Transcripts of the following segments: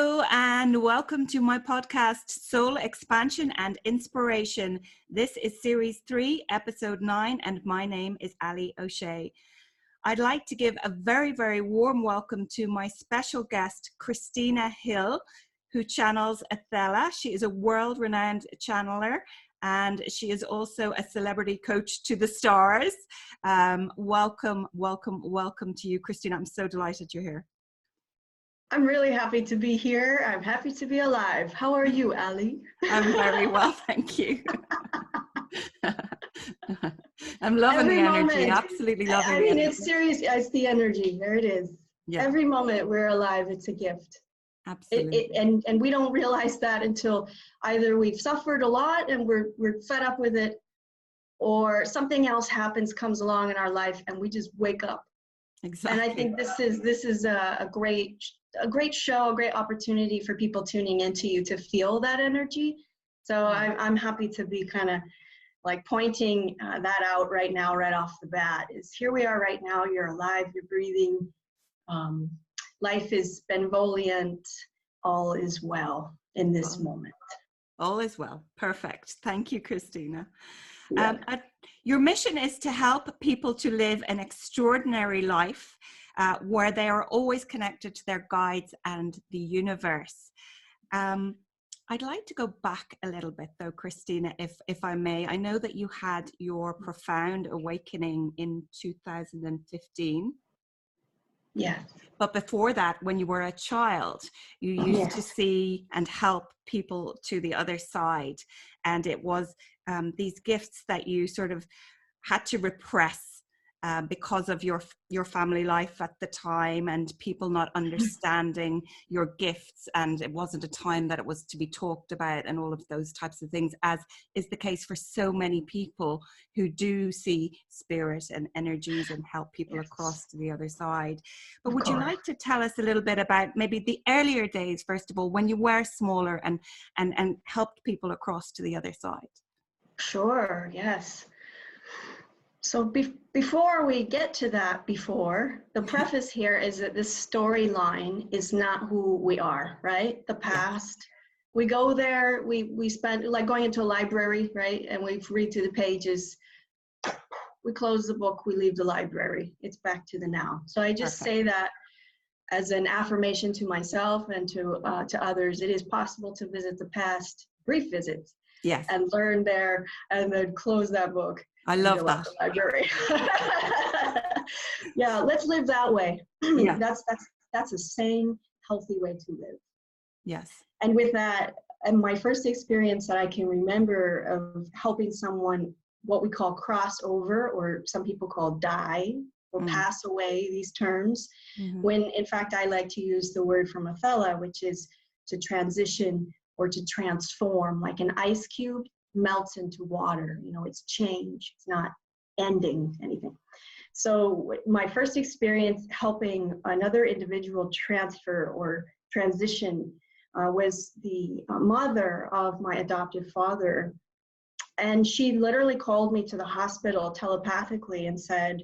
Hello and welcome to my podcast, Soul Expansion and Inspiration. This is Series 3, Episode 9, and my name is Allie O'Shea. I'd like to give a very, very warm welcome to my special guest, Christina Hill, who channels Athella. She is a world-renowned channeler, and she is also a celebrity coach to the stars. Welcome to you, Christina. I'm so delighted you're here. I'm really happy to be here. I'm happy to be alive. How are you, Allie? I'm very well, thank you. I'm loving Every the energy, moment, absolutely loving I the mean, energy. it's serious. It's the energy. There it is. Yeah. Every moment we're alive, it's a gift. Absolutely. And we don't realize that until either we've suffered a lot and we're fed up with it, or something else comes along in our life and we just wake up. Exactly. And I think this is a great show, a great opportunity for people tuning into you to feel that energy. So I'm happy to be kind of like pointing that out right now, right off the bat. Is here we are right now. You're alive. You're breathing. Life is benevolent. All is well in this moment. All is well. Perfect. Thank you, Christina. Yeah. Your mission is to help people to live an extraordinary life where they are always connected to their guides and the universe. I'd like to go back a little bit though, Christina, if I may. I know that you had your profound awakening in 2015. Yes. But before that, when you were a child, you used to see and help people to the other side. And it was these gifts that you sort of had to repress because of your family life at the time and people not understanding your gifts. And it wasn't a time that it was to be talked about and all of those types of things, as is the case for so many people who do see spirit and energies and help people across to the other side. But would you like to tell us a little bit about maybe the earlier days, first of all, when you were smaller and helped people across to the other side? Sure, yes. So before we get to that, the preface here is that this storyline is not who we are, right? The past. We go there, we spend, like going into a library, right? And we read through the pages. We close the book, we leave the library. It's back to the now. So I just say that as an affirmation to myself and to others. It is possible to visit the past, brief visits, and learn there, and then close that book. I love that. The library. Yeah, let's live that way. Yeah. That's a sane, healthy way to live. Yes. And with that, and my first experience that I can remember of helping someone, what we call crossover, or some people call die or pass away, these terms, when in fact I like to use the word from Athella, which is to transition or to transform, like an ice cube melts into water. You know, it's change. It's not ending anything. So my first experience helping another individual transfer or transition was the mother of my adoptive father. And she literally called me to the hospital telepathically and said,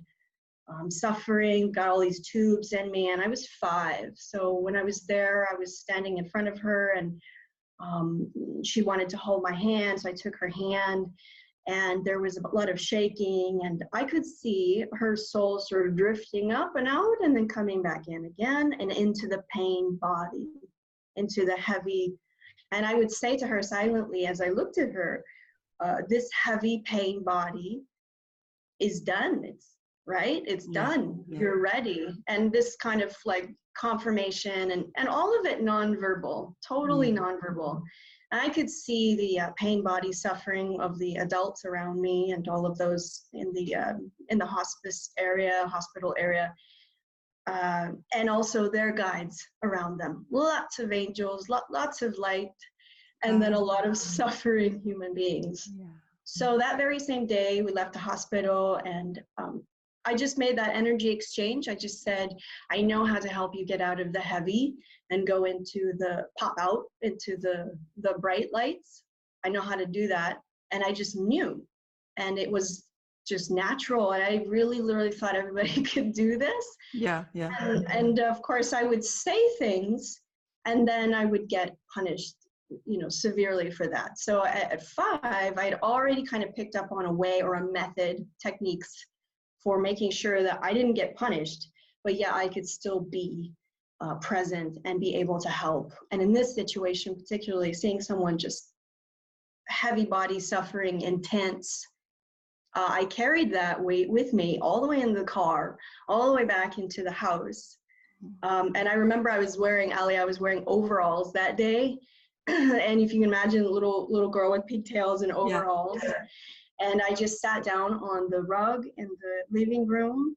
I'm suffering, got all these tubes in me, and I was 5. So when I was there, I was standing in front of her, and she wanted to hold my hand, so I took her hand, and there was a lot of shaking, and I could see her soul sort of drifting up and out and then coming back in again and into the pain body, into the heavy. And I would say to her silently as I looked at her, this heavy pain body is done. It's right. It's done. You're ready. And this kind of like confirmation and all of it nonverbal, totally nonverbal. And I could see the pain body suffering of the adults around me and all of those in the hospital area, and also their guides around them. Lots of angels, lots of light, and then a lot of suffering human beings. So that very same day, we left the hospital, and I just made that energy exchange. I just said, I know how to help you get out of the heavy and go into pop out into the bright lights. I know how to do that. And I just knew. And it was just natural. And I really literally thought everybody could do this. Yeah. And of course, I would say things And then I would get punished, severely for that. So at 5, I'd already kind of picked up on a way or a method, techniques for making sure that I didn't get punished, but yeah, I could still be present and be able to help. And in this situation, particularly seeing someone just heavy body suffering, intense, I carried that weight with me all the way in the car, all the way back into the house. And I remember I was wearing overalls that day. And if you can imagine, a little girl with pigtails and overalls. Yeah. And I just sat down on the rug in the living room,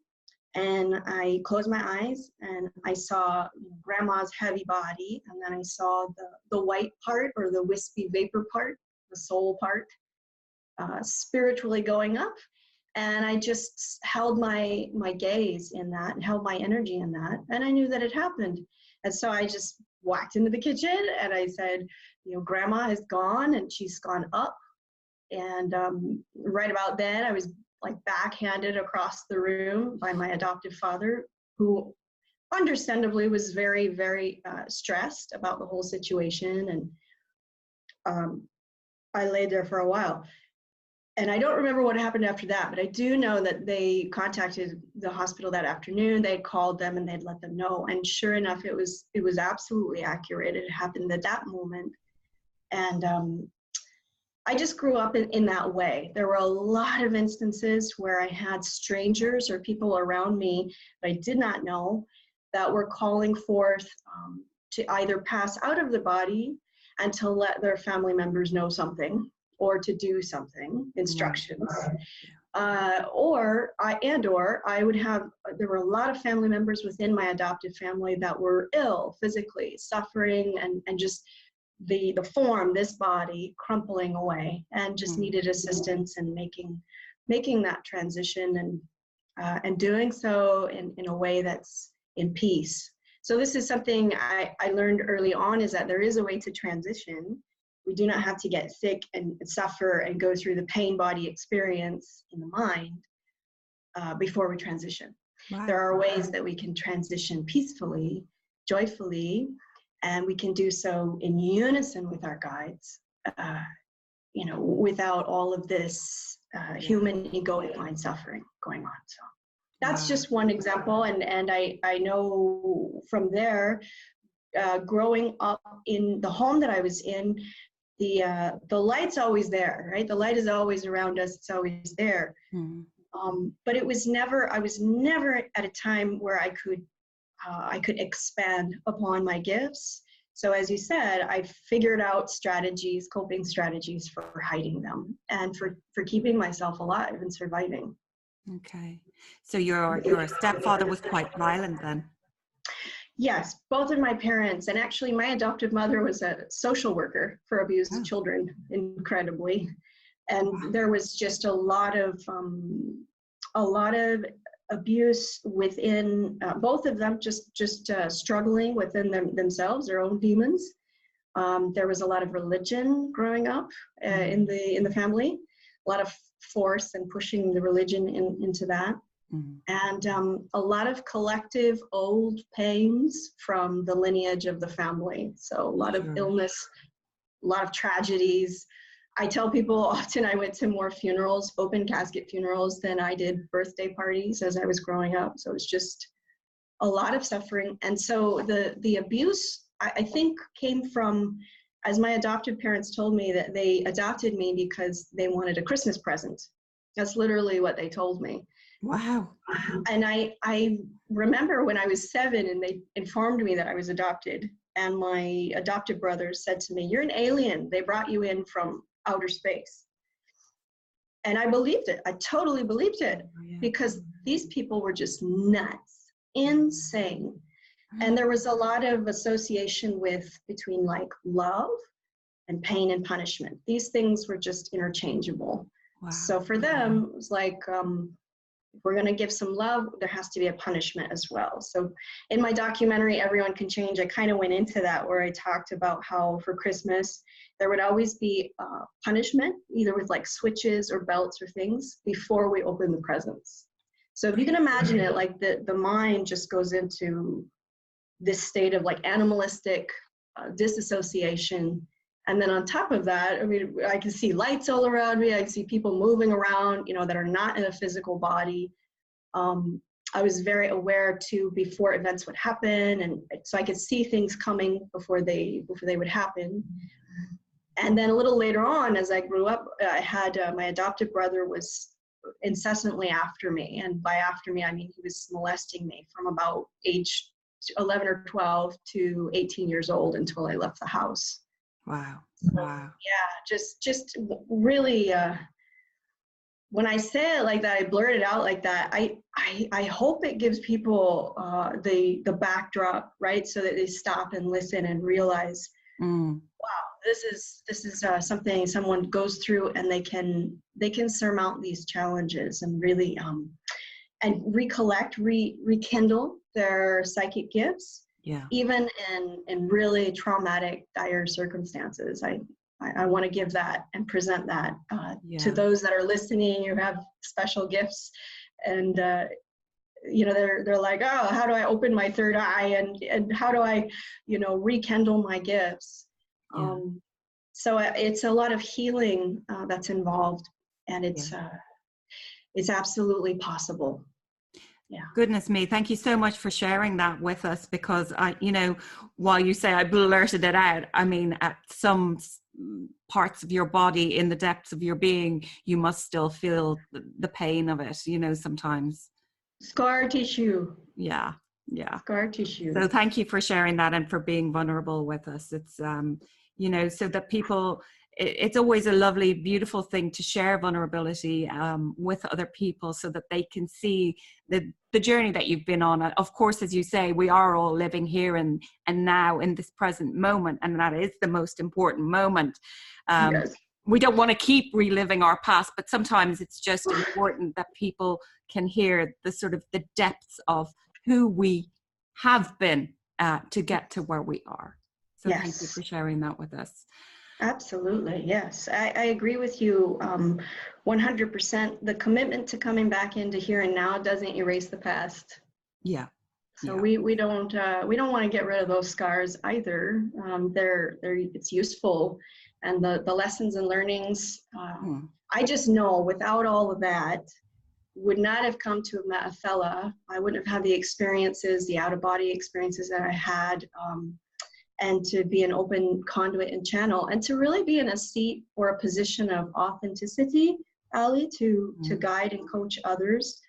and I closed my eyes, and I saw grandma's heavy body, and then I saw the white part, or the wispy vapor part, the soul part, spiritually going up. And I just held my gaze in that and held my energy in that. And I knew that it happened. And so I just walked into the kitchen and I said, Grandma is gone and she's gone up. And right about then I was like backhanded across the room by my adoptive father, who understandably was very, very stressed about the whole situation. And I laid there for a while. And I don't remember what happened after that, but I do know that they contacted the hospital that afternoon. They'd called them and they'd let them know. And sure enough, it was absolutely accurate. It happened at that moment. And I just grew up in that way. There were a lot of instances where I had strangers or people around me that I did not know that were calling forth to either pass out of the body and to let their family members know something, or to do something, instructions, or I would have, there were a lot of family members within my adoptive family that were ill, physically suffering, and just the form, this body, crumpling away, and just needed assistance in making that transition, and doing so in a way that's in peace. So this is something I learned early on, is that there is a way to transition. We do not have to get sick and suffer and go through the pain body experience in the mind before we transition. Wow. There are ways that we can transition peacefully, joyfully, and we can do so in unison with our guides, without all of this human egoic mind suffering going on. So that's just one example, and I know from there, growing up in the home that I was in, the light's always there, right? The light is always around us. It's always there. But I was never at a time where I could expand upon my gifts. So as you said, I figured out strategies, coping strategies for hiding them and for keeping myself alive and surviving. Okay. So your stepfather was quite violent then? Yes, both of my parents, and actually my adoptive mother was a social worker for abused children, incredibly. And there was just a lot of abuse within both of them, just struggling within themselves, their own demons. There was a lot of religion growing up in the family, a lot of force and pushing the religion into that. And a lot of collective old pains from the lineage of the family. So a lot of illness, a lot of tragedies. I tell people often I went to more funerals, open casket funerals, than I did birthday parties as I was growing up. So it's just a lot of suffering. And so the abuse, I think, came from, as my adoptive parents told me, that they adopted me because they wanted a Christmas present. That's literally what they told me. Wow. And I remember when I was 7 and they informed me that I was adopted, and my adoptive brothers said to me, "You're an alien. They brought you in from outer space." And I believed it. I totally believed it, because these people were just nuts, insane. And there was a lot of association between like love and pain and punishment. These things were just interchangeable. Wow. So for them, it was like, if we're going to give some love, there has to be a punishment as well. So in my documentary, Everyone Can Change, I kind of went into that, where I talked about how for Christmas, there would always be punishment, either with like switches or belts or things, before we open the presents. So if you can imagine it, like the mind just goes into this state of like animalistic disassociation. And then on top of that, I mean, I can see lights all around me. I can see people moving around, you know, that are not in a physical body. I was very aware too before events would happen, and so I could see things coming before they would happen. And then a little later on, as I grew up, I had my adopted brother was incessantly after me, and by after me I mean he was molesting me from about age 11 or 12 to 18 years old until I left the house. Wow. So, Wow. yeah, just really. When I say it like that, I blurt it out like that. I hope it gives people the backdrop, right, so that they stop and listen and realize, wow, this is something someone goes through, and they can surmount these challenges and really and rekindle their psychic gifts, even in really traumatic, dire circumstances. I want to give that and present that to those that are listening who have special gifts, and you know, they're like, oh, how do I open my third eye, and how do I, you know, rekindle my gifts? So it's a lot of healing that's involved, and it's absolutely possible. Yeah. Goodness me. Thank you so much for sharing that with us, because you know, while you say I blurted it out, I mean, at some parts of your body, in the depths of your being, you must still feel the pain of it, you know, sometimes. Scar tissue. Yeah. Scar tissue. So thank you for sharing that and for being vulnerable with us. It's, you know, so that people, it's always a lovely, beautiful thing to share vulnerability with other people, so that they can see the journey that you've been on. Of course, as you say, we are all living here and now in this present moment, and that is the most important moment. We don't want to keep reliving our past, but sometimes it's just important that people can hear the sort of the depths of who we have been to get to where we are. So thank you for sharing that with us. Absolutely. Yes. I agree with you 100%. The commitment to coming back into here and now doesn't erase the past. Yeah. So we don't want to get rid of those scars either. It's useful, and the lessons and learnings. I just know without all of that, would not have come to have met Athella. I wouldn't have had the experiences, the out of body experiences that I had. And to be an open conduit and channel, and to really be in a seat or a position of authenticity, Allie, to guide and coach others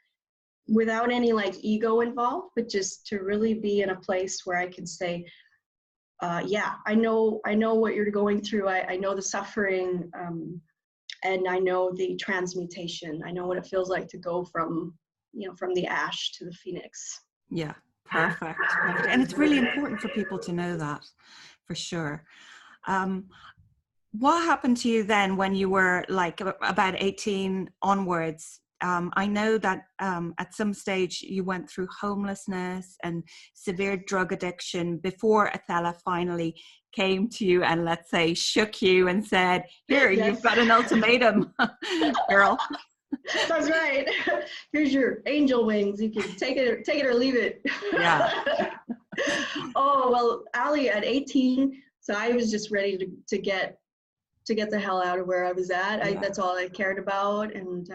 without any like ego involved, but just to really be in a place where I can say, yeah, I know what you're going through. I know the suffering, and I know the transmutation. I know what it feels like to go from, you know, from the ash to the phoenix. Yeah. Perfect. And it's really important for people to know that, for sure. What happened to you then when you were like about 18 onwards? I know that at some stage you went through homelessness and severe drug addiction before Athella finally came to you and, let's say, shook you and said, here, you've got an ultimatum, girl. That's right. Here's your angel wings. You can take it or leave it. Yeah. Oh, well, Allie, at 18, so I was just ready to get the hell out of where I was at. That's all I cared about, and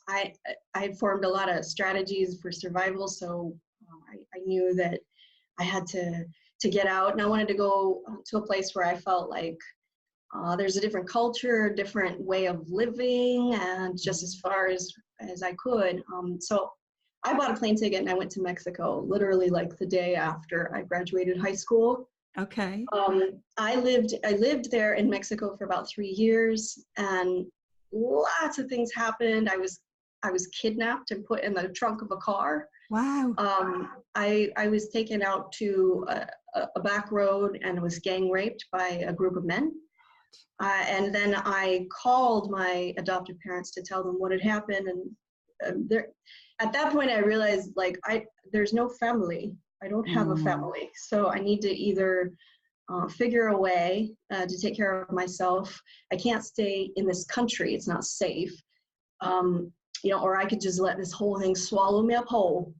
I had formed a lot of strategies for survival. So I knew that I had to get out, and I wanted to go to a place where I felt like there's a different culture, a different way of living, and just as far as I could. So I bought a plane ticket and I went to Mexico, literally like the day after I graduated high school. Okay. I lived there in Mexico for about 3 years, and lots of things happened. I was kidnapped and put in the trunk of a car. Wow. I was taken out to a back road and was gang raped by a group of men. And then I called my adoptive parents to tell them what had happened. And at that point, I realized, like, there's no family. I don't have a family. So I need to either figure a way to take care of myself. I can't stay in this country. It's not safe. You know, or I could just let this whole thing swallow me up whole.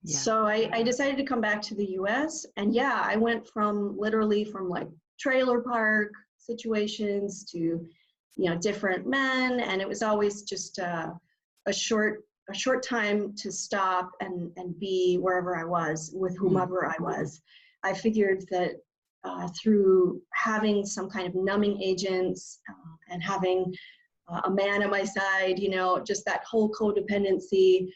So I decided to come back to the US, and yeah, I went from literally from like trailer park situations to, you know, different men, and it was always just a short time to stop and be wherever I was with whomever I was. I figured that through having some kind of numbing agents and having a man at my side, you know, just that whole codependency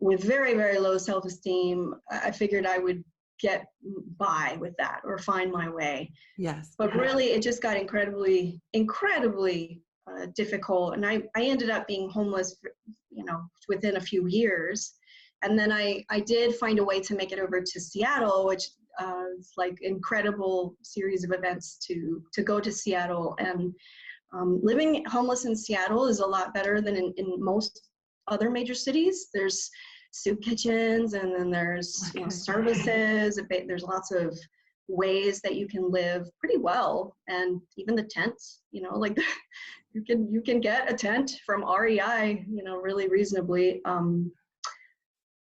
with very, very low self-esteem, I figured I would get by with that or find my way. Yes. But really, it just got incredibly difficult. And I ended up being homeless, you know, within a few years. And then I did find a way to make it over to Seattle, which is like incredible series of events to go to Seattle. And living homeless in Seattle is a lot better than in most other major cities. There's soup kitchens, and then there's you know, services. There's lots of ways that you can live pretty well, and even the tents, you know, like you can get a tent from REI, you know, really reasonably.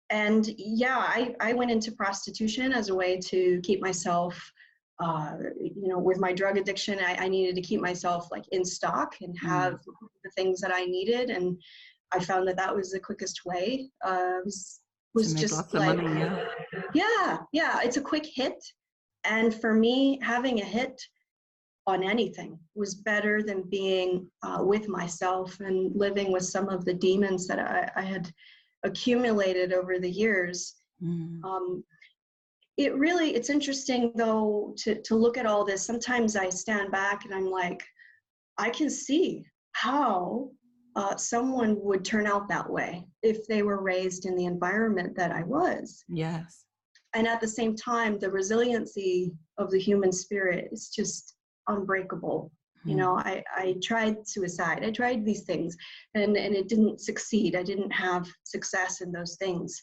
And yeah, I went into prostitution as a way to keep myself, you know, with my drug addiction. I needed to keep myself like in stock and have the things that I needed, and I found that that was the quickest way. Was just like, yeah, it's a quick hit. And for me, having a hit on anything was better than being with myself and living with some of the demons that I had accumulated over the years. It's interesting though to look at all this. Sometimes I stand back and I'm like, I can see how someone would turn out that way if they were raised in the environment that I was. Yes. And at the same time, the resiliency of the human spirit is just unbreakable. You know, I tried suicide, I tried these things, and it didn't succeed. I didn't have success in those things.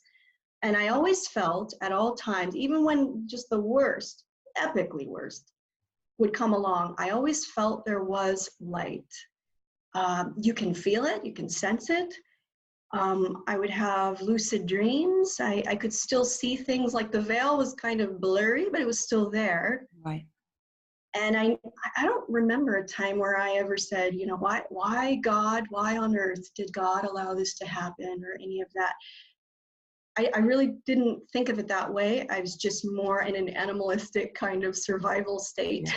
And I always felt at all times, even when just the worst, epically worst, would come along, I always felt there was light. You can feel it, you can sense it. I would have lucid dreams. I could still see things, like the veil was kind of blurry, but it was still there. Right. And I don't remember a time where I ever said, you know, why God, why on earth did God allow this to happen, or any of that. I really didn't think of it that way. I was just more in an animalistic kind of survival state.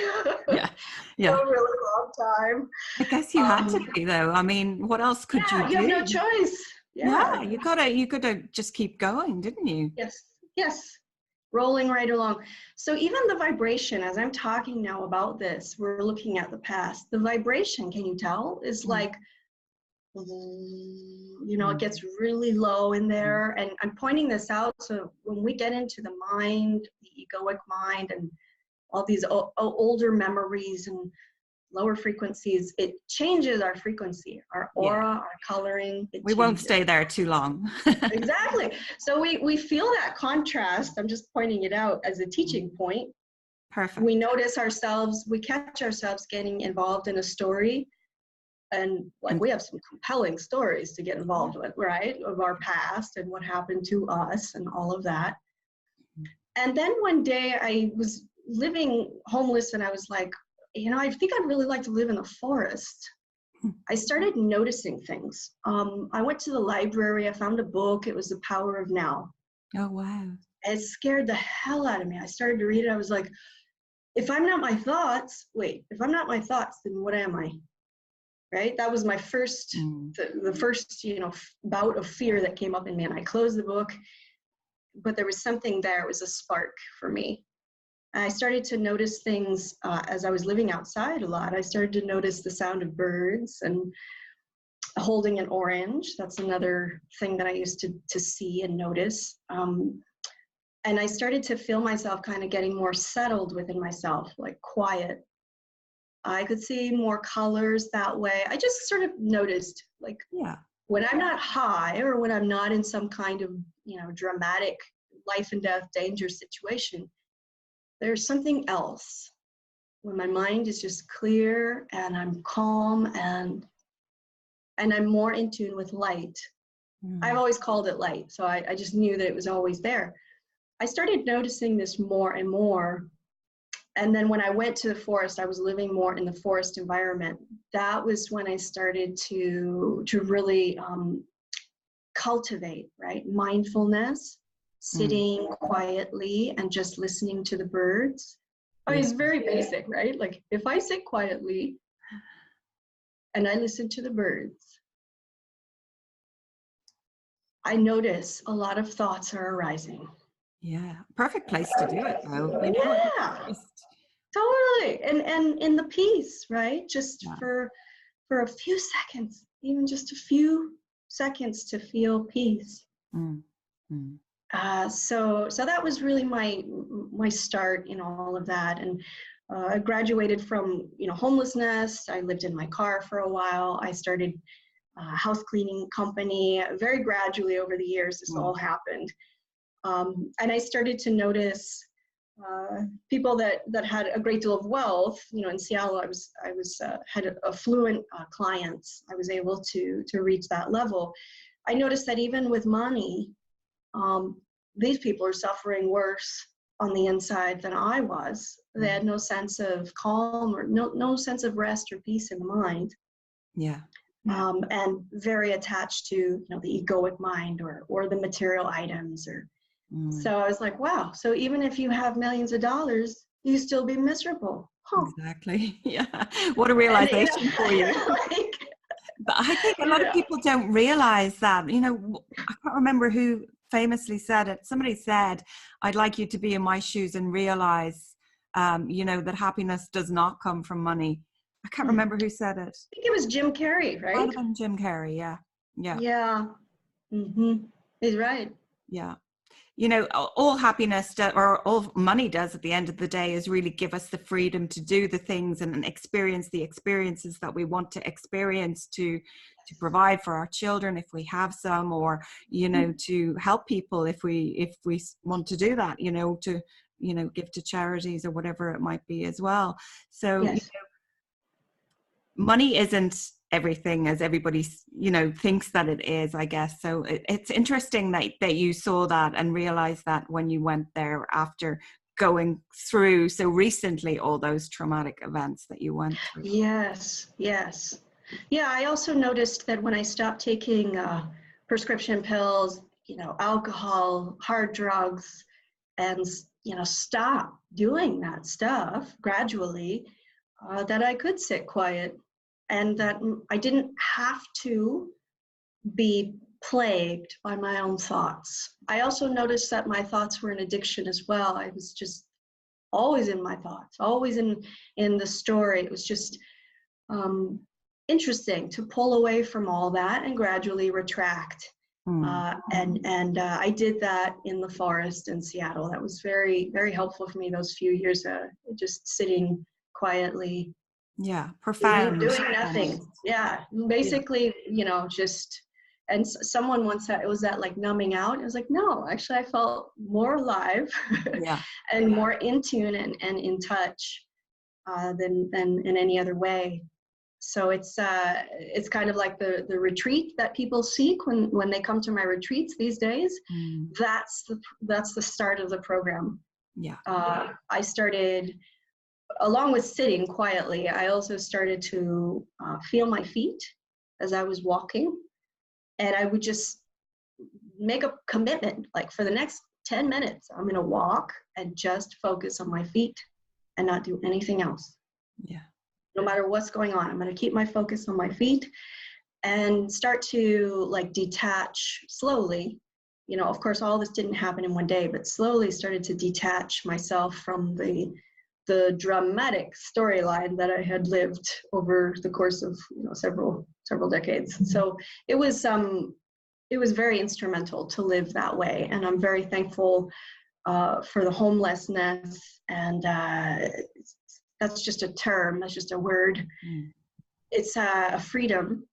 Yeah. For a really long time. I guess you had to be, though. I mean, what else could you do? You have no choice. Yeah, you gotta just keep going, didn't you? Yes, rolling right along. So even the vibration, as I'm talking now about this, we're looking at the past. The vibration, can you tell, is like, you know, it gets really low in there. And I'm pointing this out so when we get into the mind, the egoic mind, and all these older memories and lower frequencies, it changes our frequency, our aura, our coloring. We won't stay there too long. Exactly. So we feel that contrast. I'm just pointing it out as a teaching point. Perfect. We notice ourselves, we catch ourselves getting involved in a story, and like we have some compelling stories to get involved with, right? Of our past and what happened to us and all of that. And then one day I was living homeless, and I was like, you know, I think I'd really like to live in the forest. I started noticing things. I went to the library, I found a book, it was The Power of Now. Oh, wow. It scared the hell out of me. I started to read it, I was like, if I'm not my thoughts, then what am I? Right? That was my first, the first, you know, bout of fear that came up in me. And I closed the book, but there was something there. It was a spark for me. I started to notice things as I was living outside a lot. I started to notice the sound of birds and holding an orange. That's another thing that I used to see and notice. And I started to feel myself kind of getting more settled within myself, like quiet. I could see more colors that way. I just sort of noticed, like, when I'm not high, or when I'm not in some kind of, you know, dramatic life and death danger situation, there's something else. When my mind is just clear and I'm calm and I'm more in tune with light. I've always called it light. So I just knew that it was always there. I started noticing this more and more. And then when I went to the forest, I was living more in the forest environment. That was when I started to really cultivate, right? Mindfulness, sitting quietly and just listening to the birds. I mean, it's very basic, right? Like if I sit quietly and I listen to the birds, I notice a lot of thoughts are arising. Yeah, perfect place to do it though. You know? Yeah, totally. And in the peace, right? Just for a few seconds, even just a few seconds to feel peace. So that was really my start in all of that. And I graduated from homelessness. I lived in my car for a while. I started a house cleaning company. Very gradually over the years, this all happened. And I started to notice people that had a great deal of wealth. In Seattle, I had affluent clients. I was able to reach that level. I noticed that even with money, these people are suffering worse on the inside than I was. They had no sense of calm or no sense of rest or peace in the mind. Yeah. And very attached to the egoic mind or the material items or. So I was like, wow. So even if you have millions of dollars, you still be miserable. Huh. Exactly. Yeah. What a realization for you. But I think a lot of people don't realize that. I can't remember who famously said it. Somebody said, I'd like you to be in my shoes and realize, that happiness does not come from money. I can't remember who said it. I think it was Jim Carrey, right? Might have been Jim Carrey. Yeah. Yeah. Yeah. He's right. Yeah. All happiness or all money does at the end of the day is really give us the freedom to do the things and experience the experiences that we want to experience, to provide for our children if we have some, or to help people if we want to do that, to give to charities or whatever it might be as well. So money isn't everything as everybody thinks that it is, I guess. So it's interesting that you saw that and realized that when you went there after going through so recently all those traumatic events that you went through. Yes. Yeah, I also noticed that when I stopped taking prescription pills, alcohol, hard drugs, and stop doing that stuff gradually, that I could sit quiet and that I didn't have to be plagued by my own thoughts. I also noticed that my thoughts were an addiction as well. I was just always in my thoughts, always in the story. It was just interesting to pull away from all that and gradually retract. And I did that in the forest in Seattle. That was very, very helpful for me those few years, just sitting quietly. Yeah, profound. Doing nothing. Yeah, basically, just, and someone once said, was that like numbing out? I was like, no, actually I felt more alive and more in tune and in touch than in any other way. So it's kind of like the retreat that people seek when they come to my retreats these days. That's the start of the program. Yeah. I started, along with sitting quietly, I also started to feel my feet as I was walking. And I would just make a commitment, like for the next 10 minutes, I'm going to walk and just focus on my feet and not do anything else. Yeah. No matter what's going on, I'm going to keep my focus on my feet and start to detach slowly. Of course, all this didn't happen in one day, but slowly started to detach myself from the dramatic storyline that I had lived over the course of several decades. So it was very instrumental to live that way, and I'm very thankful for the homelessness. And that's just a term, that's just a word. It's a freedom.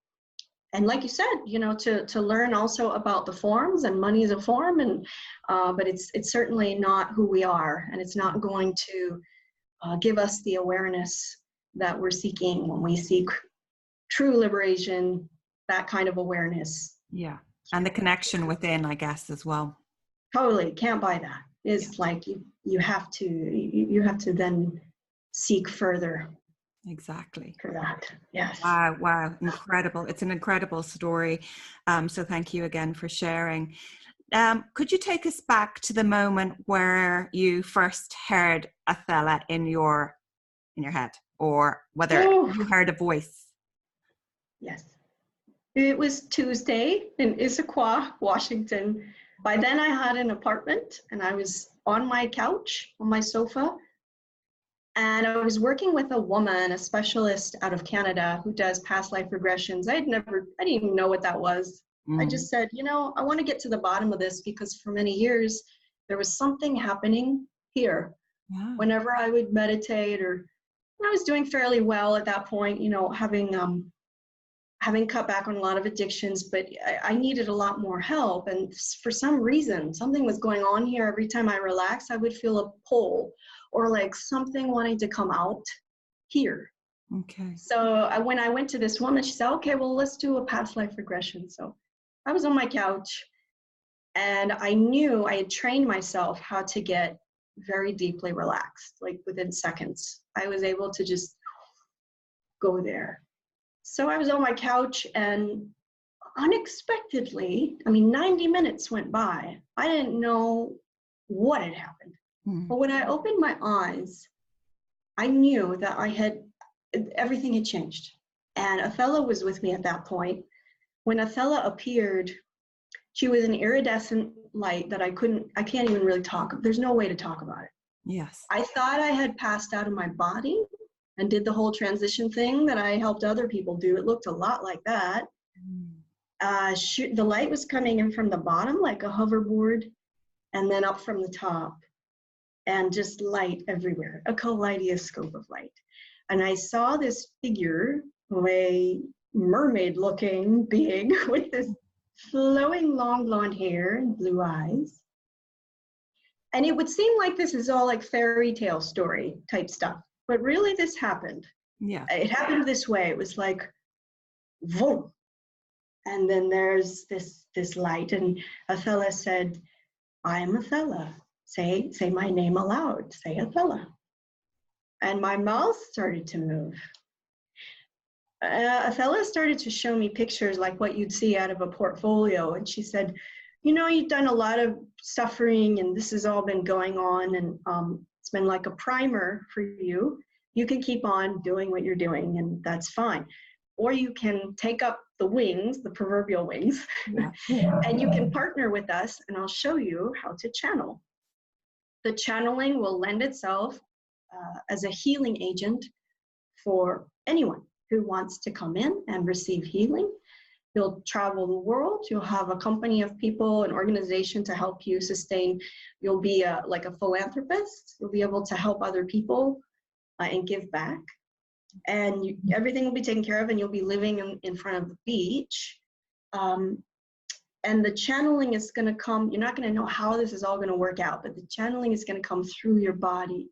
And like you said, to learn also about the forms, and money is a form, and but it's certainly not who we are, and it's not going to give us the awareness that we're seeking when we seek true liberation. That kind of awareness And the connection within, I guess, as well. Totally, can't buy that. It's like you have to then seek further. Exactly. For that. Yes. Wow, incredible. It's an incredible story. So thank you again for sharing. Could you take us back to the moment where you first heard Athella in your head, or whether you heard a voice? Yes. It was Tuesday in Issaquah, Washington. By then I had an apartment and I was on my couch, on my sofa, and I was working with a woman, a specialist out of Canada who does past life regressions. I didn't even know what that was. I just said, I want to get to the bottom of this, because for many years there was something happening here. Yeah. Whenever I would meditate, or I was doing fairly well at that point, having cut back on a lot of addictions, but I needed a lot more help. And for some reason, something was going on here. Every time I relaxed, I would feel a pull, or like something wanting to come out here. Okay. So when I went to this woman, she said, okay, well, let's do a past life regression. So I was on my couch, and I knew I had trained myself how to get very deeply relaxed. Like within seconds, I was able to just go there. So I was on my couch, and unexpectedly, 90 minutes went by. I didn't know what had happened. But when I opened my eyes, I knew that everything had changed. And Athella was with me at that point. When Athella appeared, she was an iridescent light that I can't even really talk. There's no way to talk about it. Yes. I thought I had passed out of my body and did the whole transition thing that I helped other people do. It looked a lot like that. The light was coming in from the bottom like a hoverboard, and then up from the top, and just light everywhere, a kaleidoscope of light. And I saw this figure, a mermaid-looking being with this flowing long blonde hair and blue eyes. And it would seem like this is all like fairy tale story type stuff, but really this happened. Yeah. It happened this way. It was like, boom. And then there's this light, and Athella said, I'm Athella. Say my name aloud. Say Athella. And my mouth started to move. Athella started to show me pictures like what you'd see out of a portfolio. And she said, you've done a lot of suffering, and this has all been going on, and it's been like a primer for you. You can keep on doing what you're doing, and that's fine. Or you can take up the wings, the proverbial wings, and you can partner with us, and I'll show you how to channel. The channeling will lend itself as a healing agent for anyone who wants to come in and receive healing. You'll travel the world. You'll have a company of people, an organization to help you sustain. You'll be like a philanthropist. You'll be able to help other people and give back. And everything will be taken care of, and you'll be living in front of the beach. And the channeling is going to come. You're not going to know how this is all going to work out, but the channeling is going to come through your body.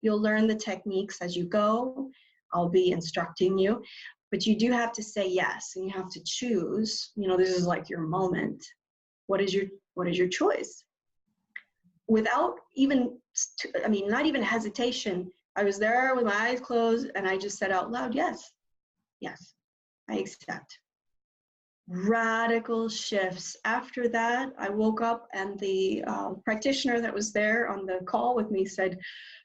You'll learn the techniques as you go. I'll be instructing you, but you do have to say yes, and you have to choose. This is like your moment. What is your choice? Without even, not even hesitation. I was there with my eyes closed, and I just said out loud, yes, I accept. Radical shifts. After that, I woke up, and the practitioner that was there on the call with me said,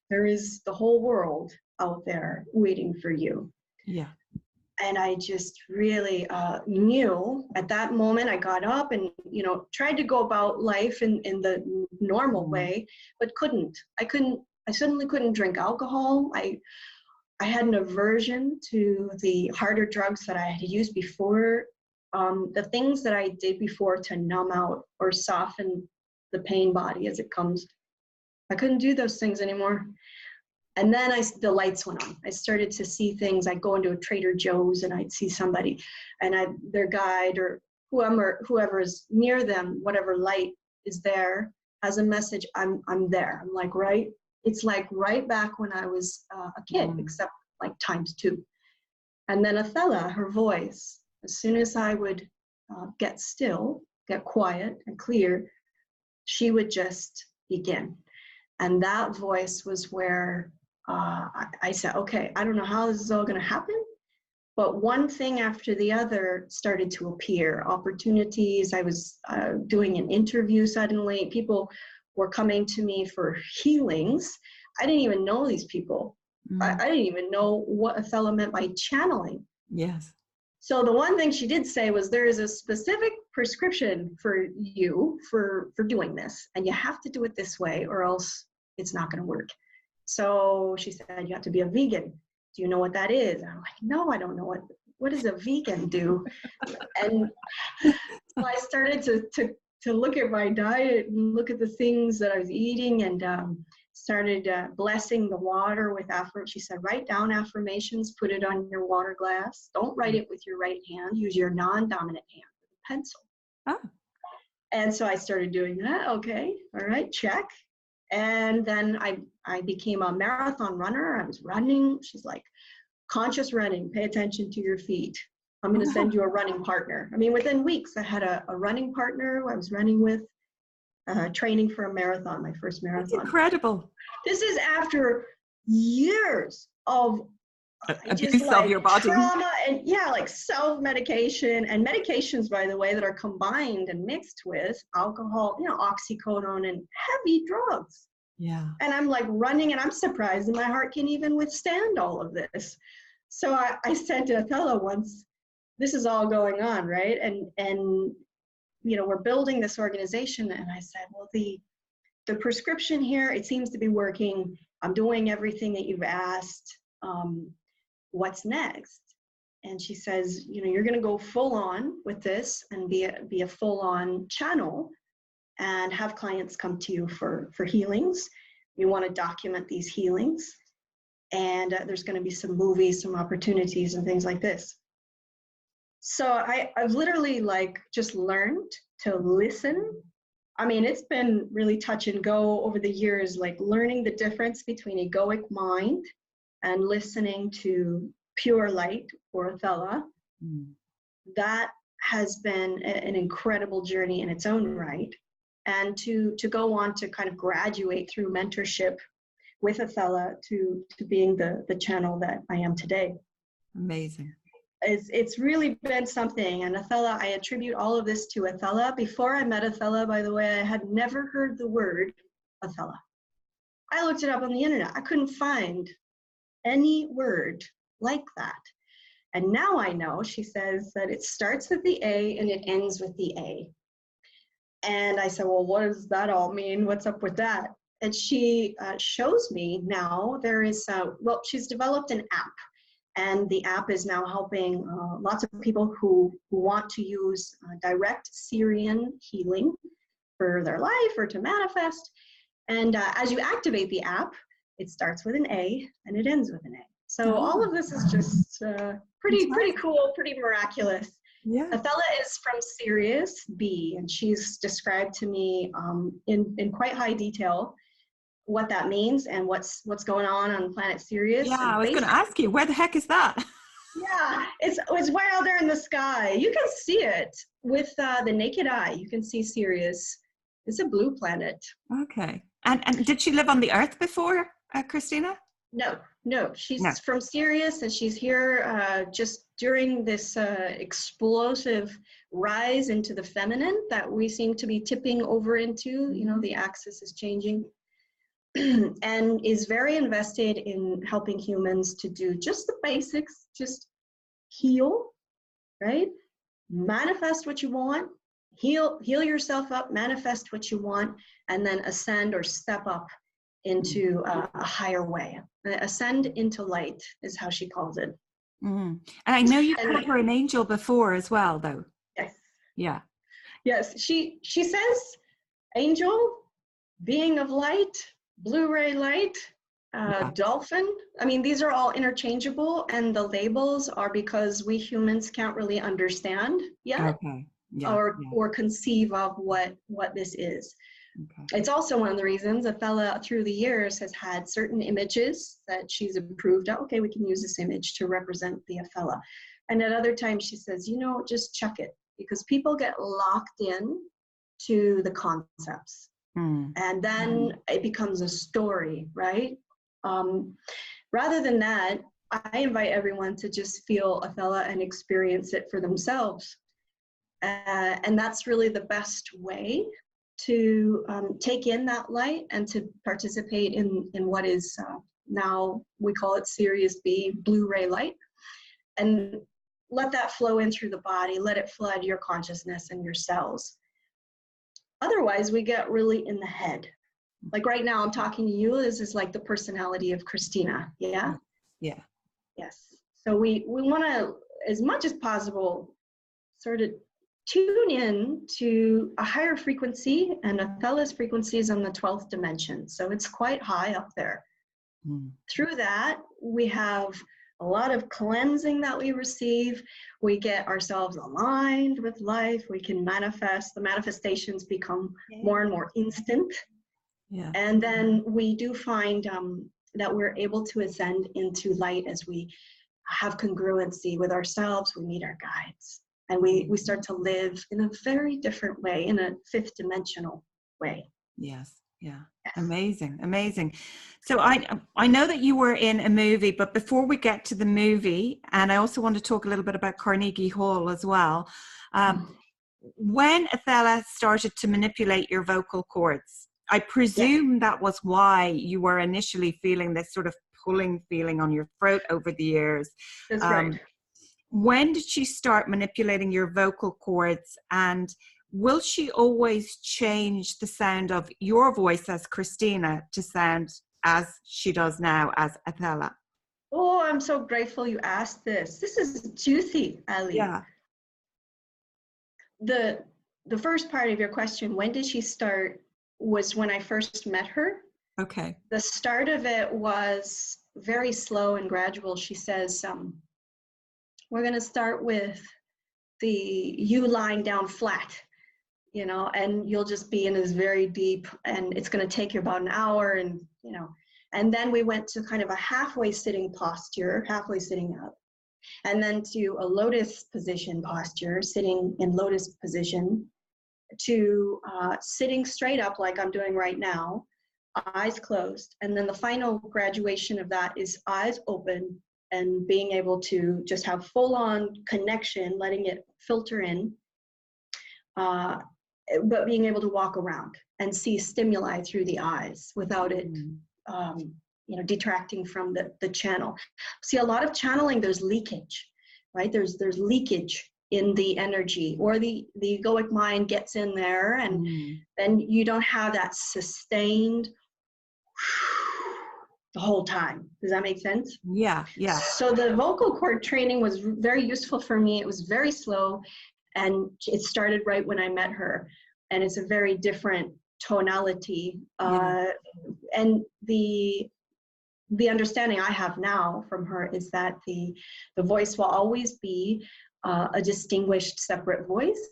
there is the whole world out there waiting for you. Yeah. And I just really knew at that moment. I got up and, tried to go about life in the normal way, but couldn't. I suddenly couldn't drink alcohol. I had an aversion to the harder drugs that I had used before. The things that I did before to numb out or soften the pain body as it comes, I couldn't do those things anymore. And then the lights went on. I started to see things. I'd go into a Trader Joe's, and I'd see somebody, and their guide or whoever is near them, whatever light is there, has a message. I'm there. I'm like, right? It's like right back when I was a kid, except like ×2. And then Athella, her voice, as soon as I would get still, get quiet and clear, she would just begin. And that voice was where I said, okay, I don't know how this is all going to happen, but one thing after the other started to appear. Opportunities. I was doing an interview suddenly. People were coming to me for healings. I didn't even know these people. I didn't even know what Athella meant by channeling. Yes. So the one thing she did say was, there is a specific prescription for you for doing this, and you have to do it this way or else it's not going to work. So she said, you have to be a vegan. Do you know what that is? And I'm like, no, I don't know what does a vegan do? And so I started to look at my diet and look at the things that I was eating, and started blessing the water with affirmations. She said, write down affirmations, put it on your water glass. Don't write it with your right hand. Use your non-dominant hand with a pencil. Oh. And so I started doing that. Okay, all right, check. And then I became a marathon runner. I was running. She's like, conscious running, pay attention to your feet. I'm going to send you a running partner. I mean, within weeks, I had a running partner who I was running with, training for a marathon, my first marathon. That's incredible. This is after years of abuse of your body, trauma, and like self-medication and medications, by the way, that are combined and mixed with alcohol, oxycodone and heavy drugs. Yeah. And I'm like running, and I'm surprised that my heart can even withstand all of this. So I said to Athella once, this is all going on, right? And we're building this organization. And I said, well, the prescription here, it seems to be working. I'm doing everything that you've asked. What's next? And she says, you're going to go full on with this and be a full on channel and have clients come to you for healings. You want to document these healings, and there's going to be some movies, some opportunities and things like this. So I've literally just learned to listen. I mean, it's been really touch and go over the years, learning the difference between egoic mind and listening to pure light or Athella. That has been an incredible journey in its own right. And to go on to kind of graduate through mentorship with Athella to being the channel that I am today. Amazing. It's really been something. And Athella, I attribute all of this to Athella. Before I met Athella, by the way, I had never heard the word Athella. I looked it up on the internet. I couldn't find any word like that. And now I know, she says that it starts with the A and it ends with the A. And I said, well, what does that all mean? What's up with that? And she shows me now there is, she's developed an app. And the app is now helping lots of people who want to use direct Syrian healing for their life or to manifest. And as you activate the app, it starts with an A and it ends with an A. So all of this is just pretty cool, pretty miraculous. Yeah. Athella is from Sirius B, and she's described to me in quite high detail what that means and what's going on planet Sirius. Yeah, I was going to ask you, where the heck is that? Yeah, it's way out there in the sky. You can see it with the naked eye. You can see Sirius. It's a blue planet. Okay. And did she live on the Earth before, Christina? No. She's from Sirius, and she's here just during this explosive rise into the feminine that we seem to be tipping over into. The axis is changing. And is very invested in helping humans to do just the basics, just heal, right? Manifest what you want, heal yourself up, manifest what you want, and then ascend or step up into a higher way. Ascend into light is how she calls it. And I know you've called her an angel before as well, though. Yes. Yeah. Yes, she says angel, being of light, Blu-ray light, dolphin. I mean, these are all interchangeable, and the labels are because we humans can't really understand yet. Okay. Or conceive of what this is. Okay. It's also one of the reasons Athella through the years has had certain images that she's approved of. Okay, we can use this image to represent the Athella. And at other times she says, just chuck it. because people get locked in to the concepts. And then it becomes a story, right? Rather than that, I invite everyone to just feel Athella and experience it for themselves. And that's really the best way to take in that light and to participate in what is now, we call it Sirius B, Blu-ray light. And let that flow in through the body, let it flood your consciousness and your cells. Otherwise, we get really in the head. Like right now, I'm talking to you, this is like the personality of Christina, yeah? Yeah. Yes. So we want to, as much as possible, sort of tune in to a higher frequency, and Athella's frequency is on the 12th dimension. So it's quite high up there. Through that, we have a lot of cleansing that we receive. We get ourselves aligned with life. We can manifest. The manifestations become more and more instant. Yeah. And then we do find that we're able to ascend into light as we have congruency with ourselves. We meet our guides. And we start to live in a very different way, in a fifth dimensional way. Yes. Yeah. Yes. Amazing. Amazing. So I know that you were in a movie, but before we get to the movie, and I also want to talk a little bit about Carnegie Hall as well. When Athella started to manipulate your vocal cords, I presume that was why you were initially feeling this sort of pulling feeling on your throat over the years. That's right. When did she start manipulating your vocal cords, and will she always change the sound of your voice as Christina to sound as she does now as Athella? Oh, I'm so grateful you asked this. This is juicy, Allie. Yeah. The first part of your question, when did she start, was when I first met her. Okay. The start of it was very slow and gradual. She says, we're going to start with you lying down flat, you know, and you'll just be in this very deep, and it's going to take you about an hour, and, you know, and then we went to kind of a halfway sitting posture, halfway sitting up, and then to a lotus position posture, sitting in lotus position, to sitting straight up like I'm doing right now, eyes closed. And then the final graduation of that is eyes open and being able to just have full-on connection, letting it filter in, but being able to walk around and see stimuli through the eyes without it you know, detracting from the channel. See, a lot of channeling, there's leakage, right? There's leakage in the energy, or the egoic mind gets in there, and then you don't have that sustained the whole time. Does that make sense? Yeah, yeah. So the vocal cord training was very useful for me. It was very slow, and it started right when I met her, and it's a very different tonality. And the understanding I have now from her is that the voice will always be a distinguished separate voice.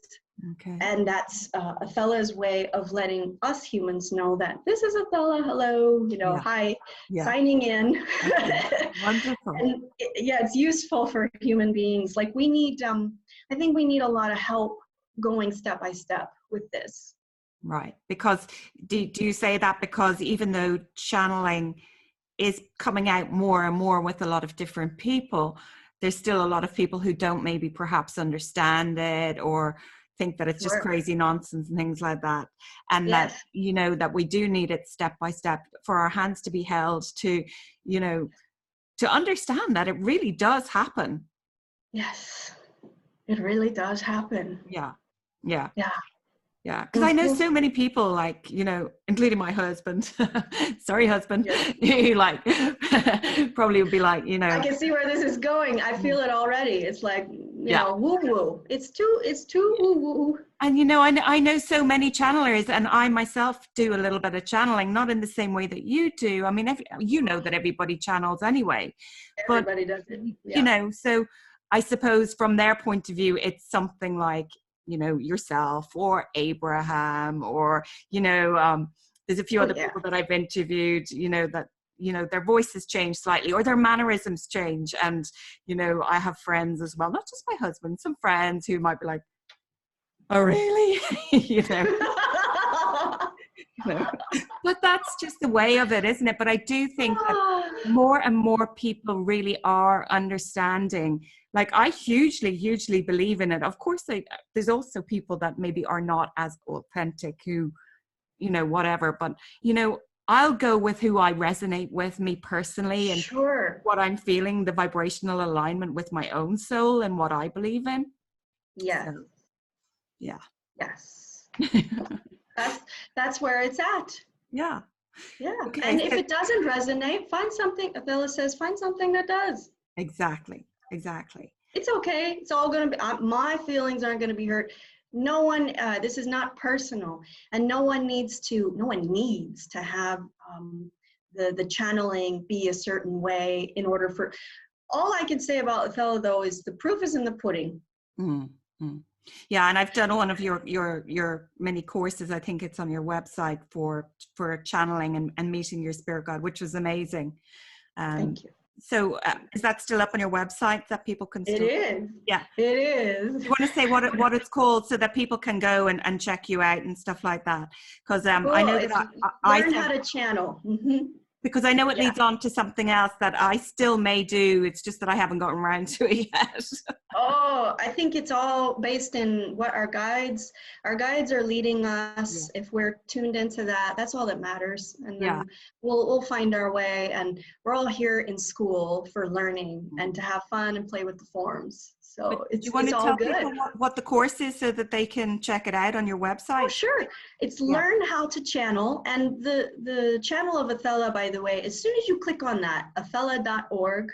Okay. And that's Athella's way of letting us humans know that this is Athella, hello, you know, hi, signing in. Okay. Wonderful. And it's useful for human beings. Like we need, I think we need a lot of help going step by step with this. Right. Because do you say that because even though channeling is coming out more and more with a lot of different people, there's still a lot of people who don't maybe perhaps understand it, or think that it's just crazy nonsense and things like that. And that, you know, that we do need it step by step for our hands to be held, to, you know, to understand that it really does happen. Yes, it really does happen. Yeah. Yeah. Yeah. Yeah, because I know so many people, like, you know, including my husband, sorry, husband, who like probably would be like, you know. I can see where this is going. I feel it already. It's like, you know, woo-woo. It's too woo-woo. And, you know, I know so many channelers, and I myself do a little bit of channeling, not in the same way that you do. I mean, you know that everybody channels anyway. Everybody does it. Yeah. You know, so I suppose from their point of view, it's something like, you know, yourself or Abraham, or, you know, there's a few other people that I've interviewed, you know, that, you know, their voices change slightly or their mannerisms change. And, you know, I have friends as well, not just my husband, some friends who might be like, Oh, really? you know, you know, but that's just the way of it, isn't it? But I do think that more and more people really are understanding. Like, I hugely believe in it. Of course, there's also people that maybe are not as authentic, who, you know, whatever, but, you know, I'll go with who I resonate with, me personally, and Sure. what I'm feeling, the vibrational alignment with my own soul and what I believe in. Yeah. So, yeah. Yes. That's where it's at. Yeah. Yeah. Okay. And if So, it doesn't resonate, find something. Athella says, find something that does. exactly. It's okay. It's all going to be, my feelings aren't going to be hurt. No one, this is not personal, and no one needs to have the channeling be a certain way in order for, all I can say about Othello though is the proof is in the pudding. Mm-hmm. Yeah, and I've done one of your mini courses. I think it's on your website for channeling and meeting your spirit guide, which was amazing. Thank you. So is that still up on your website that people can still? It is. Yeah. It is. Do you want to say what it's called so that people can go and check you out and stuff like that? Because Cool. I know It's that learn how to channel. Mm-hmm. because I know it Yeah. leads on to something else that I still may do. It's just that I haven't gotten around to it yet. Oh, I think it's all based in what our guides are leading us. Yeah. If we're tuned into that, that's all that matters. And then Yeah. we'll find our way. And we're all here in school for learning and to have fun and play with the forms. But So do you want it's to all tell good. people what the course is so that they can check it out on your Oh, website? sure. It's Yeah. learn how to channel. And the channel of Athella, by the way, as soon as you click on that, athella.org,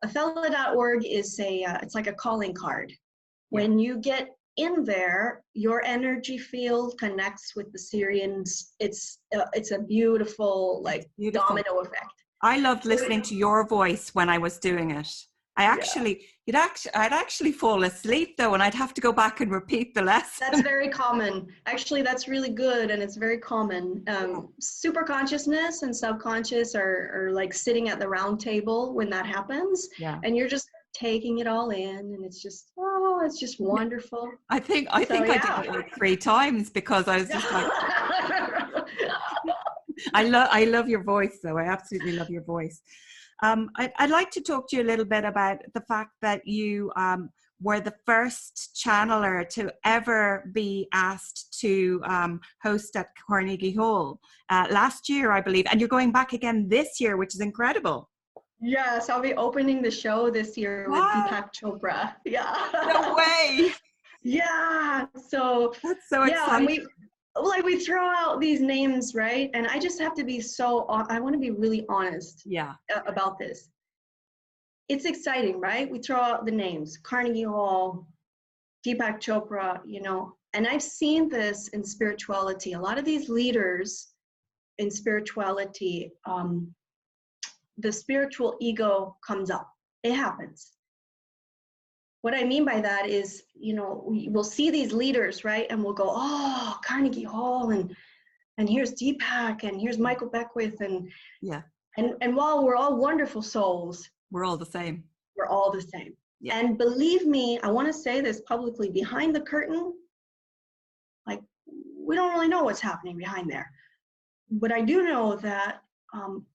Athella.org is it's like a calling card. When you get in there, your energy field connects with the Syrians. It's a beautiful, like, Beautiful. domino effect. I loved listening to your voice when I was doing it. I'd actually fall asleep though, and I'd have to go back and repeat the lesson. That's very common. Actually, that's really good, and it's very common. Super consciousness and subconscious are like sitting at the round table when that happens, and you're just taking it all in, and it's just wonderful. I think I did it like 3 times because I was just like, I love your voice though. I absolutely love your voice. I'd like to talk to you a little bit about the fact that you were the first channeler to ever be asked to host at Carnegie Hall last year, I believe, and you're going back again this year, which is incredible. Yes, I'll be opening the show this year with Deepak Chopra. Yeah. No way. Yeah. So that's so exciting. And we throw out these names, right? And I just have to be I want to be really honest about this. It's exciting, right? We throw out the names, Carnegie Hall, Deepak Chopra, and I've seen this in spirituality. A lot of these leaders in spirituality, the spiritual ego comes up. It happens. What I mean by that is, we'll see these leaders, right? And we'll go, oh, Carnegie Hall, and here's Deepak, and here's Michael Beckwith, and while we're all wonderful souls, we're all the same. We're all the same. Yeah. And believe me, I want to say this publicly, behind the curtain, like, we don't really know what's happening behind there. But I do know that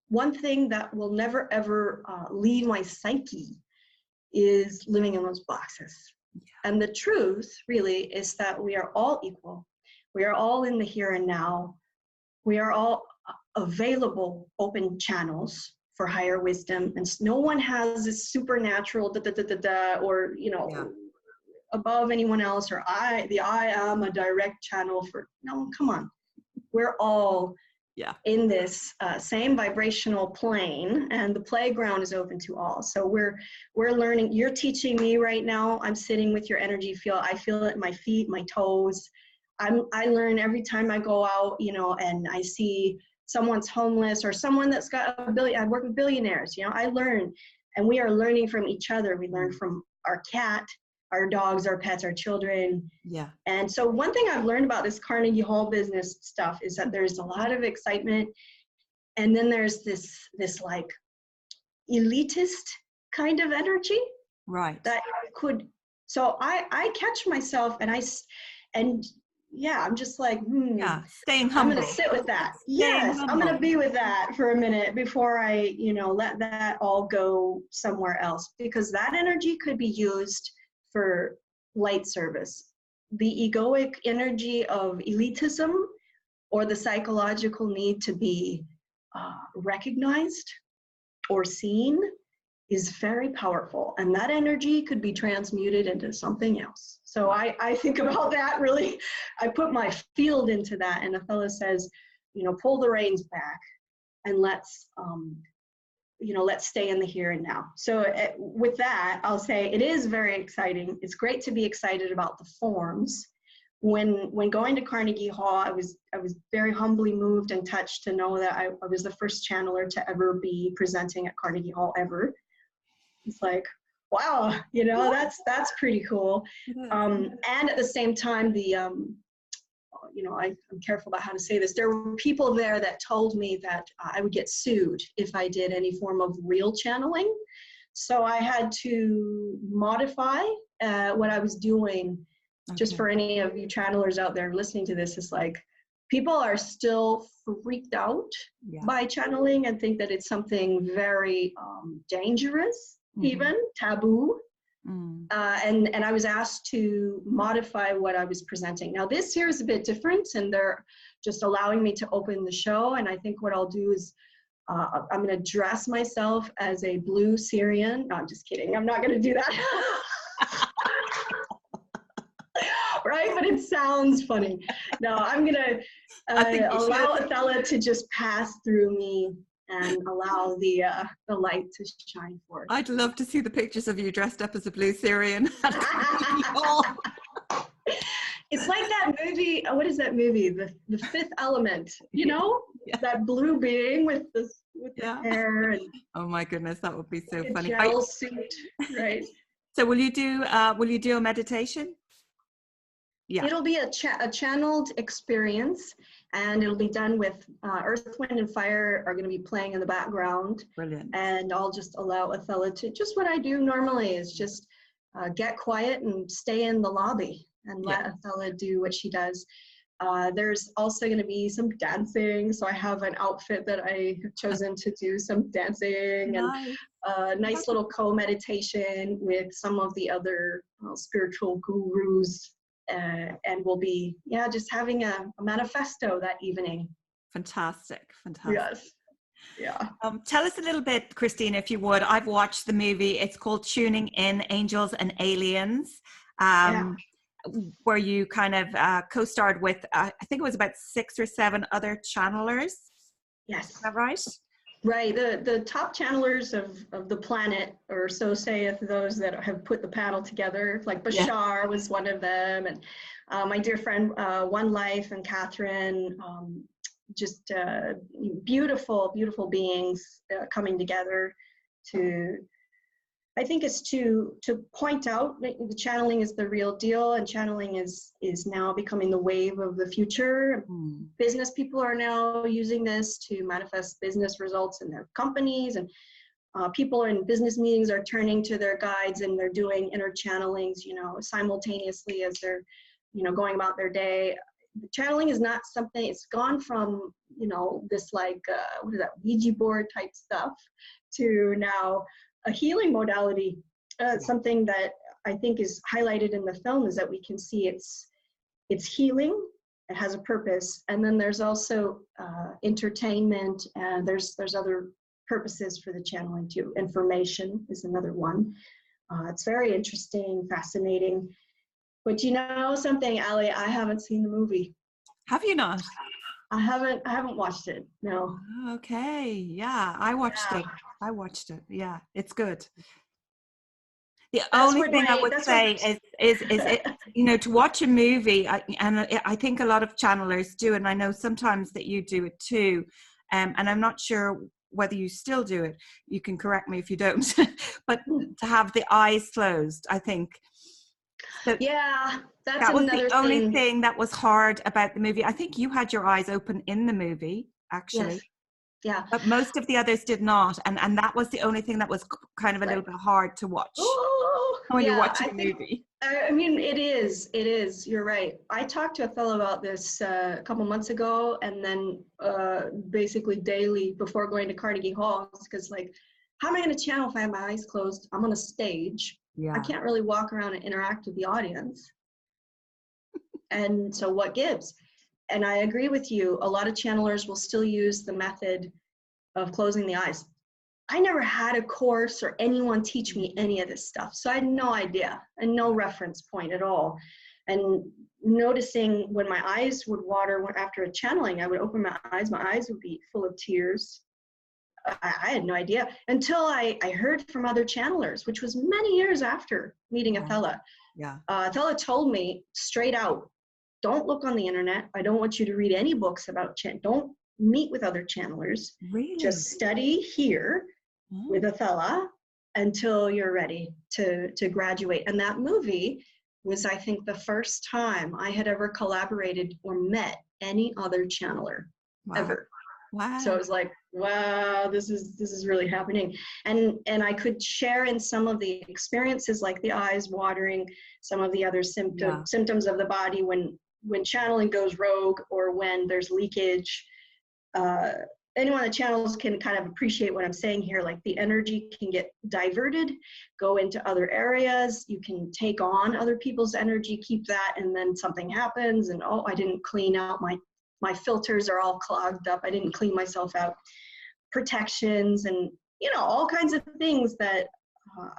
one thing that will never, ever leave my psyche is living in those boxes. Yeah. And the truth really is that we are all equal. We are all in the here and now. We are all available open channels for higher wisdom, and no one has this supernatural or above anyone else, or I am a direct channel for, no, come on. We're all in this same vibrational plane, and the playground is open to all. So we're learning. You're teaching me right now. I'm sitting with your energy field. I feel it in my feet, my toes. I learn every time I go out, and I see someone's homeless or someone that's got $1 billion. I work with billionaires, I learn, and we are learning from each other. We learn from our cat, our dogs, our pets, our children. Yeah. And so one thing I've learned about this Carnegie Hall business stuff is that there's a lot of excitement. And then there's this like elitist kind of energy. Right. That could, so I catch myself, and And yeah, I'm just like, Yeah, staying I'm humble. going to sit with that. Staying Yes, humble. I'm going to be with that for a minute before I, let that all go somewhere else, because that energy could be used for light service. The egoic energy of elitism or the psychological need to be recognized or seen is very powerful, and that energy could be transmuted into something else. So I think about that really. I put my field into that, and Athella says, pull the reins back and let's stay in the here and now. So with that, I'll say it is very exciting. It's great to be excited about the forms. When going to Carnegie Hall, I was very humbly moved and touched to know that I was the first channeler to ever be presenting at Carnegie Hall ever. It's like, wow, that's pretty cool. And at the same time, I'm careful about how to say this. There were people there that told me that I would get sued if I did any form of real channeling. So I had to modify what I was doing. Okay. Just for any of you channelers out there listening to this, it's like, people are still freaked out by channeling and think that it's something very dangerous. Even taboo. And I was asked to modify what I was presenting. Now this here is a bit different, and they're just allowing me to open the show. And I think what I'll do is I'm going to dress myself as a blue Syrian. No, I'm just kidding. I'm not going to do that. Right? But it sounds funny. No, I'm going to allow Athella to just pass through me and allow the light to shine forth. I'd love to see the pictures of you dressed up as a blue Syrian. It's like that movie. What is that movie? The Fifth Element. That blue being with the hair. And oh my goodness, that would be so funny. Gel suit, right? So will you do a meditation? Yeah. It'll be a channeled experience, and it'll be done with Earth, Wind, and Fire are going to be playing in the background. Brilliant. And I'll just allow Athella to, just what I do normally is just get quiet and stay in the lobby and let Athella do what she does. There's also going to be some dancing, so I have an outfit that I have chosen to do some dancing. Nice. And a nice little co-meditation with some of the other spiritual gurus. And we'll be, just having a manifesto that evening. Fantastic. Yes. Yeah. Tell us a little bit, Christina, if you would. I've watched the movie. It's called Tuning In, Angels and Aliens, where you kind of co-starred with, I think it was about 6 or 7 other channelers. Yes. Is that right? Right. The top channelers of the planet, or so saith those that have put the panel together, like Bashar was one of them, and my dear friend One Life and Catherine, just beautiful, beautiful beings coming together to, I think it's to point out that the channeling is the real deal, and channeling is now becoming the wave of the future. Business people are now using this to manifest business results in their companies, and people in business meetings are turning to their guides, and they're doing inner channelings, simultaneously as they're, going about their day. The channeling is not something, it's gone from, this like, what is that, Ouija board type stuff, to now a healing modality. Something that I think is highlighted in the film is that we can see it's healing, it has a purpose, and then there's also entertainment, and there's other purposes for the channeling too. Information is another one. It's very interesting, fascinating. But something, Allie, I haven't seen the movie. Have you not? I haven't watched it. No. Okay. Yeah, I watched it. Yeah, it's good. The only thing I would say is to watch a movie, I think a lot of channelers do, and I know sometimes that you do it too, and I'm not sure whether you still do it. You can correct me if you don't, but to have the eyes closed, I think. That was the only thing that was hard about the movie. I think you had your eyes open in the movie, actually. Yes. Yeah. But most of the others did not. And that was the only thing that was kind of a little bit hard to watch. Oh, when you're Yeah, watching a movie. I mean, it is, you're right. I talked to Athella about this a couple months ago, and then basically daily before going to Carnegie Hall, because like, how am I going to channel if I have my eyes closed? I'm on a stage. I Yeah. can't really walk around and interact with the audience. And so what gives? And I agree with you. A lot of channelers will still use the method of closing the eyes. I never had a course or anyone teach me any of this stuff. So I had no idea and no reference point at all. And noticing when my eyes would water after a channeling, I would open my eyes would be full of tears. I had no idea until I heard from other channelers, which was many years after meeting Athella. Yeah. Athella told me straight out, don't look on the internet. I don't want you to read any books about don't meet with other channelers. Really? Just study here with Athella until you're ready to graduate. And that movie was, I think, the first time I had ever collaborated or met any other channeler ever. Wow. So it was like, wow, this is really happening. And I could share in some of the experiences, like the eyes watering, some of the other symptoms of the body when channeling goes rogue or when there's leakage. Anyone that channels can kind of appreciate what I'm saying here. Like the energy can get diverted, go into other areas. You can take on other people's energy, keep that, and then something happens and, oh, I didn't clean out my filters are all clogged up. I didn't clean myself out. Protections and, all kinds of things that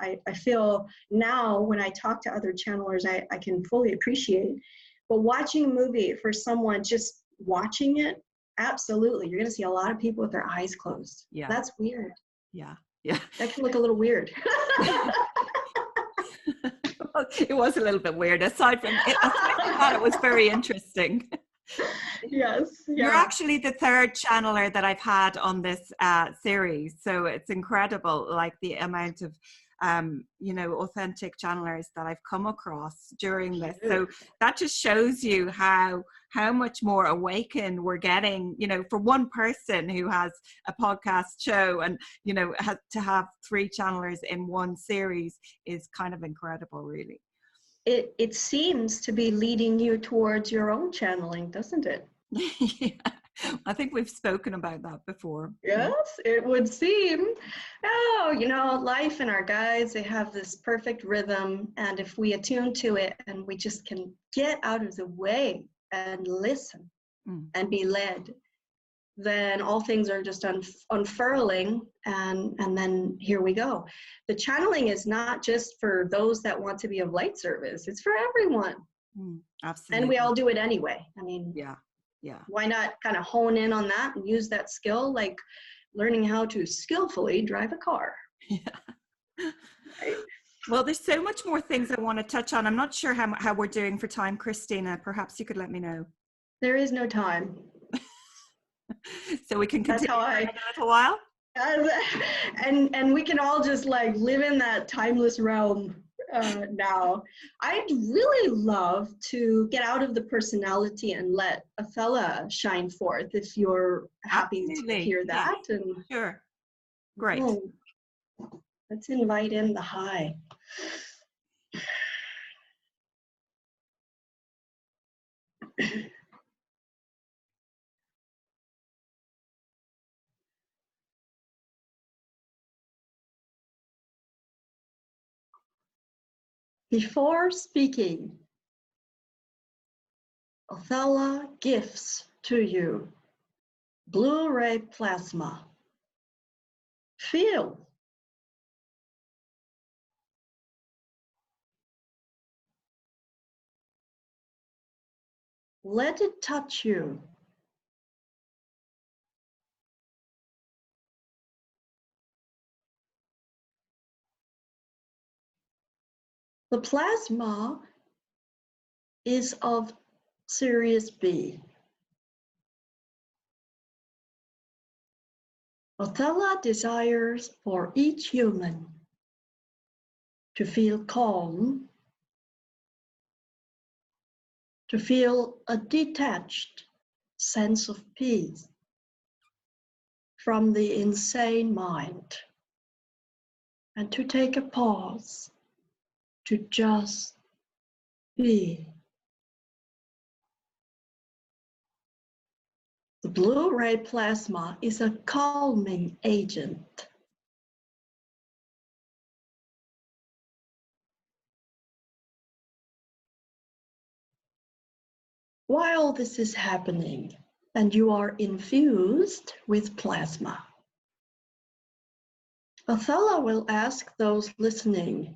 I feel now when I talk to other channelers, I can fully appreciate. But watching a movie for someone, just watching it, absolutely. You're going to see a lot of people with their eyes closed. Yeah. That's weird. Yeah. That can look a little weird. It was a little bit weird. Aside from that, it was very interesting. Yes. Yeah. You're actually the third channeler that I've had on this series. So it's incredible, like the amount of authentic channelers that I've come across during this. So that just shows you how much more awakened we're getting, for one person who has a podcast show and, has to have 3 channelers in one series is kind of incredible, really. It seems to be leading you towards your own channeling, doesn't it? Yeah. I think we've spoken about that before. Yes, it would seem. Oh, life and our guides, they have this perfect rhythm. And if we attune to it and we just can get out of the way and listen and be led, then all things are just unfurling. And then here we go. The channeling is not just for those that want to be of light service. It's for everyone. Absolutely. And we all do it anyway. I mean, yeah. Why not kind of hone in on that and use that skill, like learning how to skillfully drive a car? Yeah. Right? Well, there's so much more things I want to touch on. I'm not sure how we're doing for time, Christina. Perhaps you could let me know. There is no time. So we can continue for a little while. And we can all just like live in that timeless realm now. I'd really love to get out of the personality and let Athella shine forth if you're happy to hear that. Yeah. And sure. Great. Let's invite in the high. Before speaking, Athella gifts to you Blu-ray plasma. Feel. Let it touch you. The plasma is of Sirius B. Athella desires for each human to feel calm, to feel a detached sense of peace from the insane mind, and to take a pause to just be. The blue-ray plasma is a calming agent. While this is happening and you are infused with plasma, Athella will ask those listening,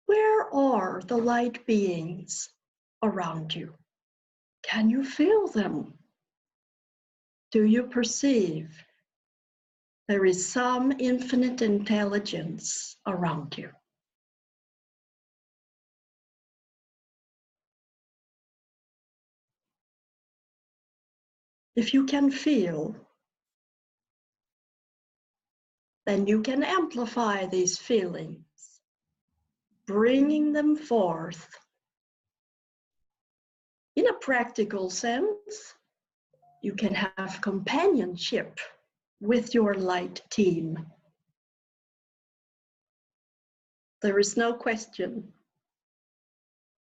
where are the light beings around you? Can you feel them? Do you perceive there is some infinite intelligence around you? If you can feel, then you can amplify these feelings, bringing them forth. In a practical sense, you can have companionship with your light team. There is no question.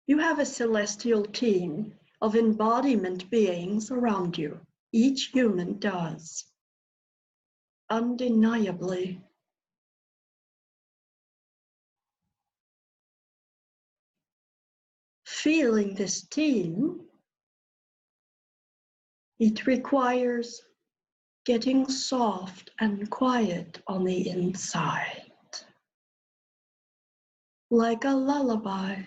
You have a celestial team of embodiment beings around you. Each human does. Undeniably. Feeling this team, it requires getting soft and quiet on the inside. Like a lullaby,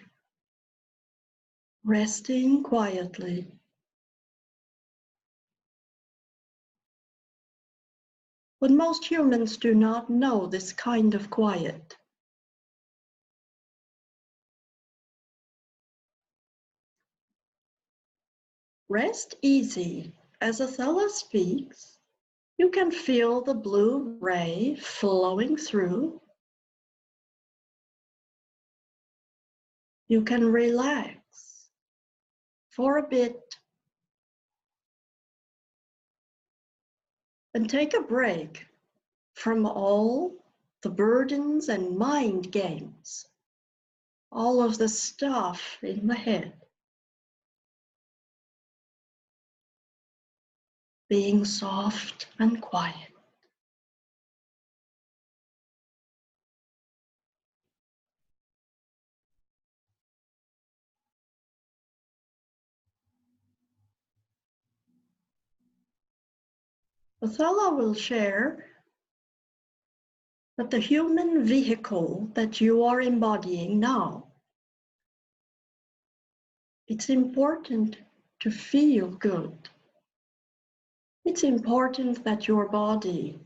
resting quietly. But most humans do not know this kind of quiet. Rest easy. As Athella speaks, you can feel the blue ray flowing through. You can relax for a bit and take a break from all the burdens and mind games, all of the stuff in the head. Being soft and quiet. Athella will share that the human vehicle that you are embodying now, it's important to feel good. It's important that your body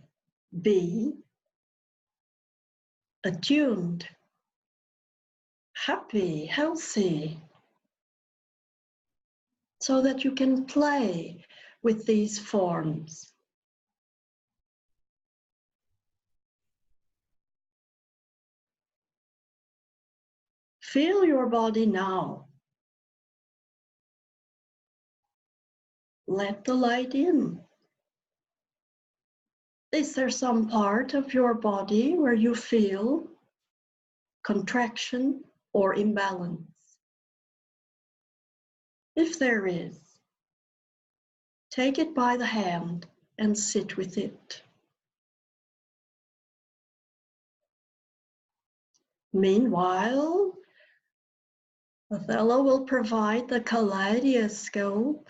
be attuned, happy, healthy, so that you can play with these forms. Feel your body now. Let the light in. Is there some part of your body where you feel contraction or imbalance? If there is, take it by the hand and sit with it. Meanwhile, Athella will provide the kaleidoscope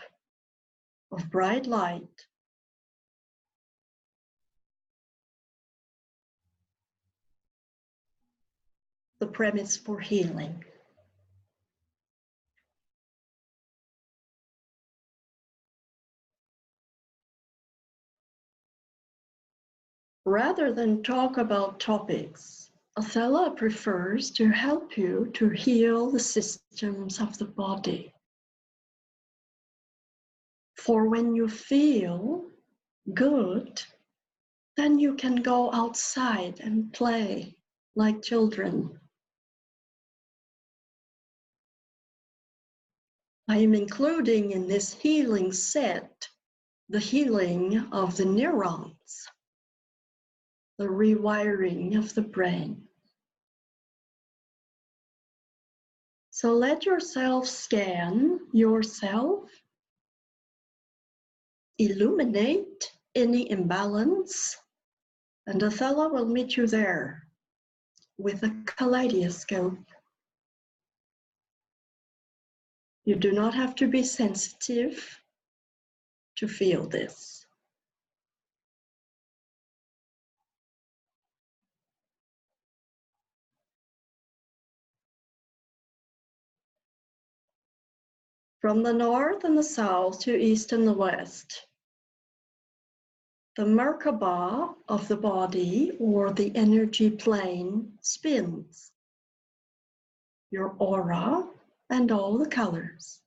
of bright light. The premise for healing. Rather than talk about topics, Athella prefers to help you to heal the systems of the body. For when you feel good, then you can go outside and play like children. I am including in this healing set the healing of the neurons. the rewiring of the brain. So let yourself scan yourself, illuminate any imbalance, and Athella will meet you there with a kaleidoscope. You do not have to be sensitive to feel this. From the north and the south to east and the west, the Merkaba of the body, or the energy plane, spins. Your aura and all the colors.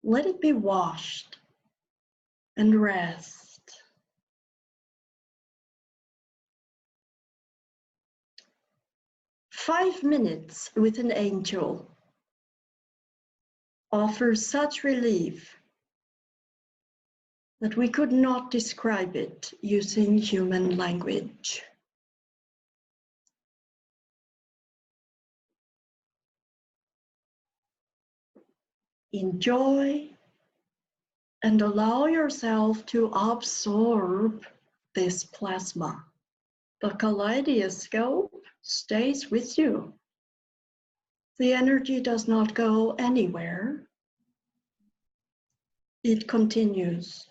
Let it be washed and rest. "5 minutes with an angel" offers such relief that we could not describe it using human language. Enjoy and allow yourself to absorb this plasma. The kaleidoscope stays with you. The energy does not go anywhere. It continues.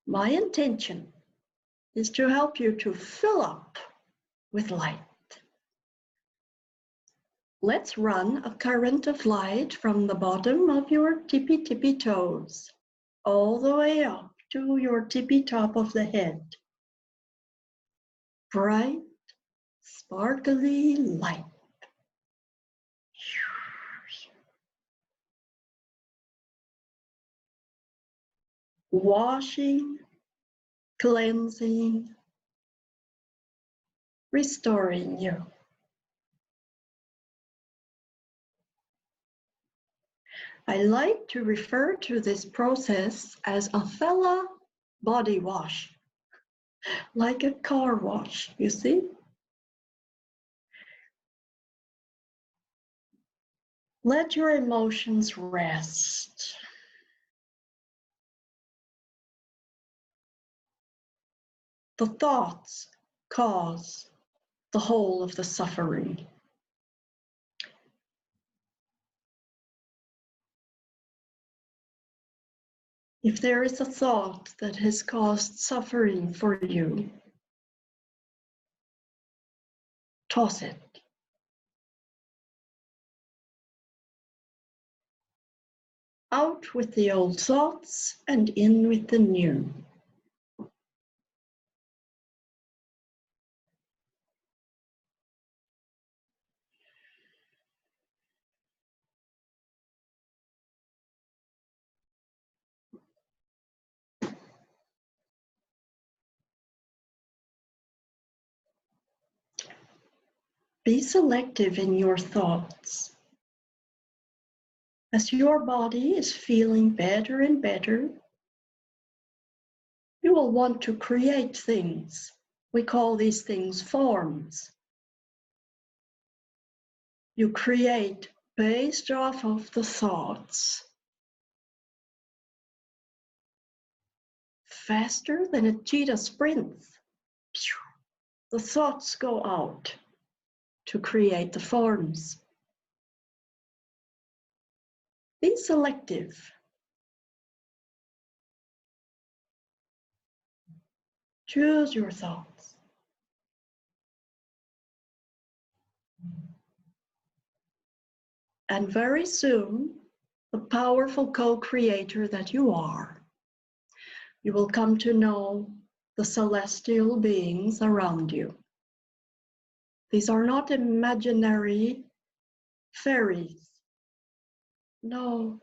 My intention is to help you to fill up with light. Let's run a current of light from the bottom of your tippy toes all the way up to your tippy top of the head. Bright, sparkly light. Washing, cleansing, restoring you. I like to refer to this process as Athella body wash, like a car wash, you see? Let your emotions rest. The thoughts cause the whole of the suffering. If there is a thought that has caused suffering for you, toss it. Out with the old thoughts and in with the new. Be selective in your thoughts. As your body is feeling better and better, you will want to create things. We call these things forms. You create based off of the thoughts. Faster than a cheetah sprints, the thoughts go out to create the forms. Be selective. Choose your thoughts. And very soon, the powerful co-creator that you are, you will come to know the celestial beings around you. These are not imaginary fairies. No,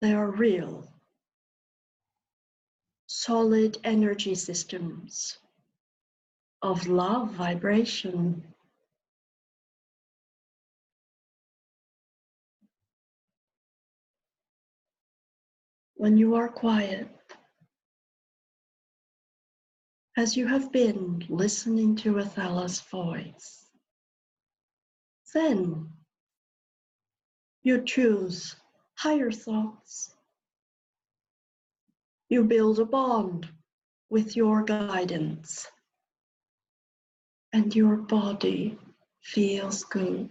they are real, solid energy systems of love vibration. when you are quiet, as you have been listening to Athella's voice, then you choose higher thoughts. You build a bond with your guidance, and your body feels good.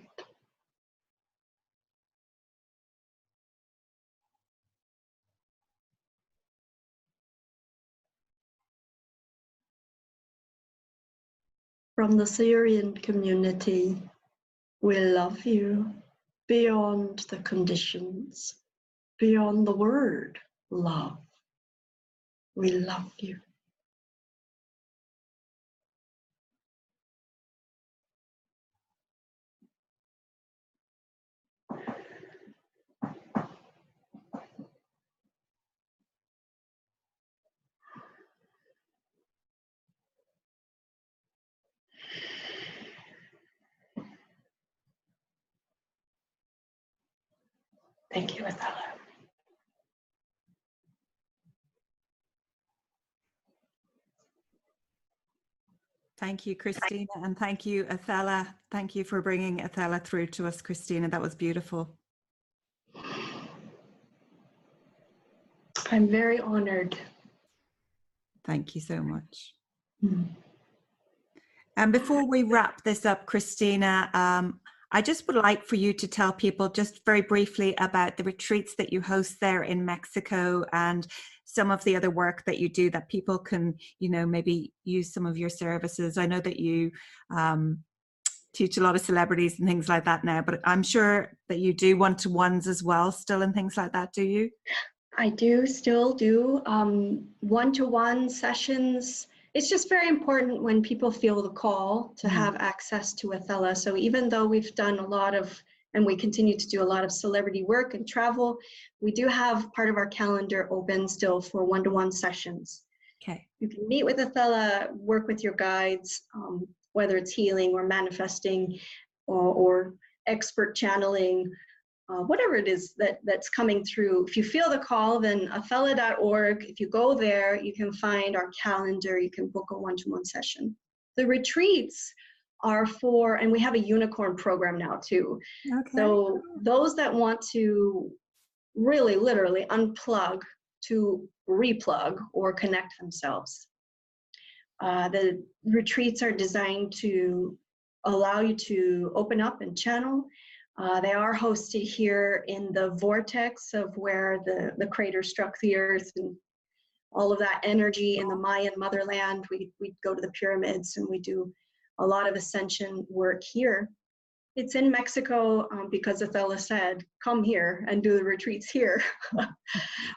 From the Syrian community, we love you beyond the conditions, beyond the word love. We love you. Thank you, Athella. Thank you, Christina, and thank you, Athella. Thank you for bringing Athella through to us, Christina. That was beautiful. I'm very honored. Thank you so much. Mm. And before we wrap this up, Christina, I just would like for you to tell people just very briefly about the retreats that you host there in Mexico and some of the other work that you do that people can, you know, maybe use some of your services. I know that you teach a lot of celebrities and things like that now, but I'm sure that you do one-to-ones as well still and things like that, do you? I do still do one-to-one sessions. It's just very important when people feel the call to have access to Athella. So even though we've done a lot of, and we continue to do a lot of celebrity work and travel, we do have part of our calendar open still for one-to-one sessions. Okay. You can meet with Athella, work with your guides, whether it's healing or manifesting or expert channeling, whatever it is that's coming through. If you feel the call, then athella.org, if you go there, you can find our calendar, you can book a one-to-one session. The retreats are for, and we have a unicorn program now too. Okay. So those that want to really literally unplug to replug or connect themselves. The retreats are designed to allow you to open up and channel. They are hosted here in the vortex of where the crater struck the earth and all of that energy in the Mayan motherland. We go to the pyramids and we do a lot of ascension work here. It's in Mexico because Athella said, come here and do the retreats here.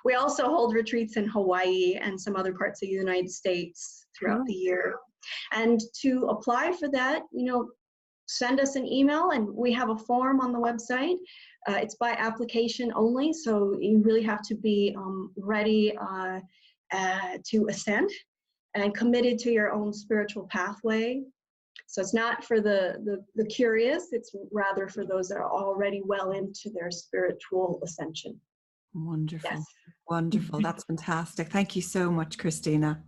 We also hold retreats in Hawaii and some other parts of the United States throughout the year. And to apply for that, you know, send us an email, and we have a form on the website. It's by application only, so you really have to be ready to ascend and committed to your own spiritual pathway. So it's not for the curious, it's rather for those that are already well into their spiritual ascension. Wonderful. Yes. Wonderful. That's fantastic. Thank you so much, Christina.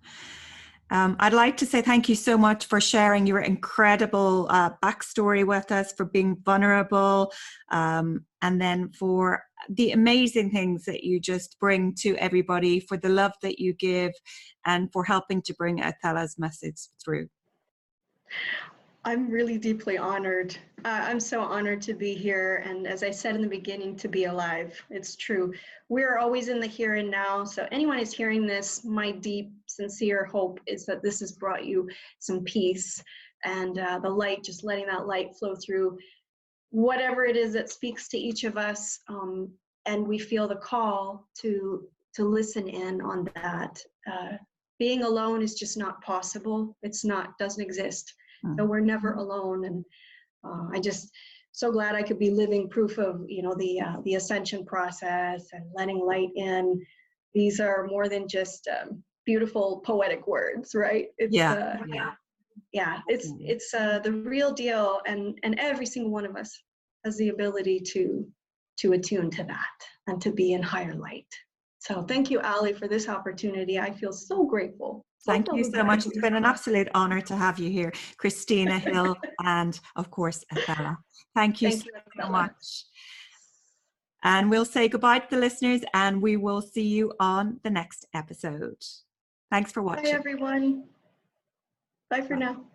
I'd like to say thank you so much for sharing your incredible backstory with us, for being vulnerable, and then for the amazing things that you just bring to everybody, for the love that you give, and for helping to bring Athella's message through. I'm really deeply honored. I'm so honored to be here. And as I said in the beginning, to be alive. It's true. We're always in the here and now. So anyone who's hearing this, my deep, sincere hope is that this has brought you some peace and the light, just letting that light flow through whatever it is that speaks to each of us. And we feel the call to listen in on that. Being alone is just not possible. It's not, doesn't exist. So we're never alone, and I just so glad I could be living proof of, you know, the ascension process and letting light in. These are more than just beautiful poetic words, right? It's, it's the real deal, and every single one of us has the ability to attune to that and to be in higher light. So thank you, Allie, for this opportunity. I feel so grateful. Thank you so much. It's been an absolute honor to have you here, Christina Hill, and of course, Athella. Thank you so much. And we'll say goodbye to the listeners, and we will see you on the next episode. Thanks for watching. Bye, everyone. Bye for now.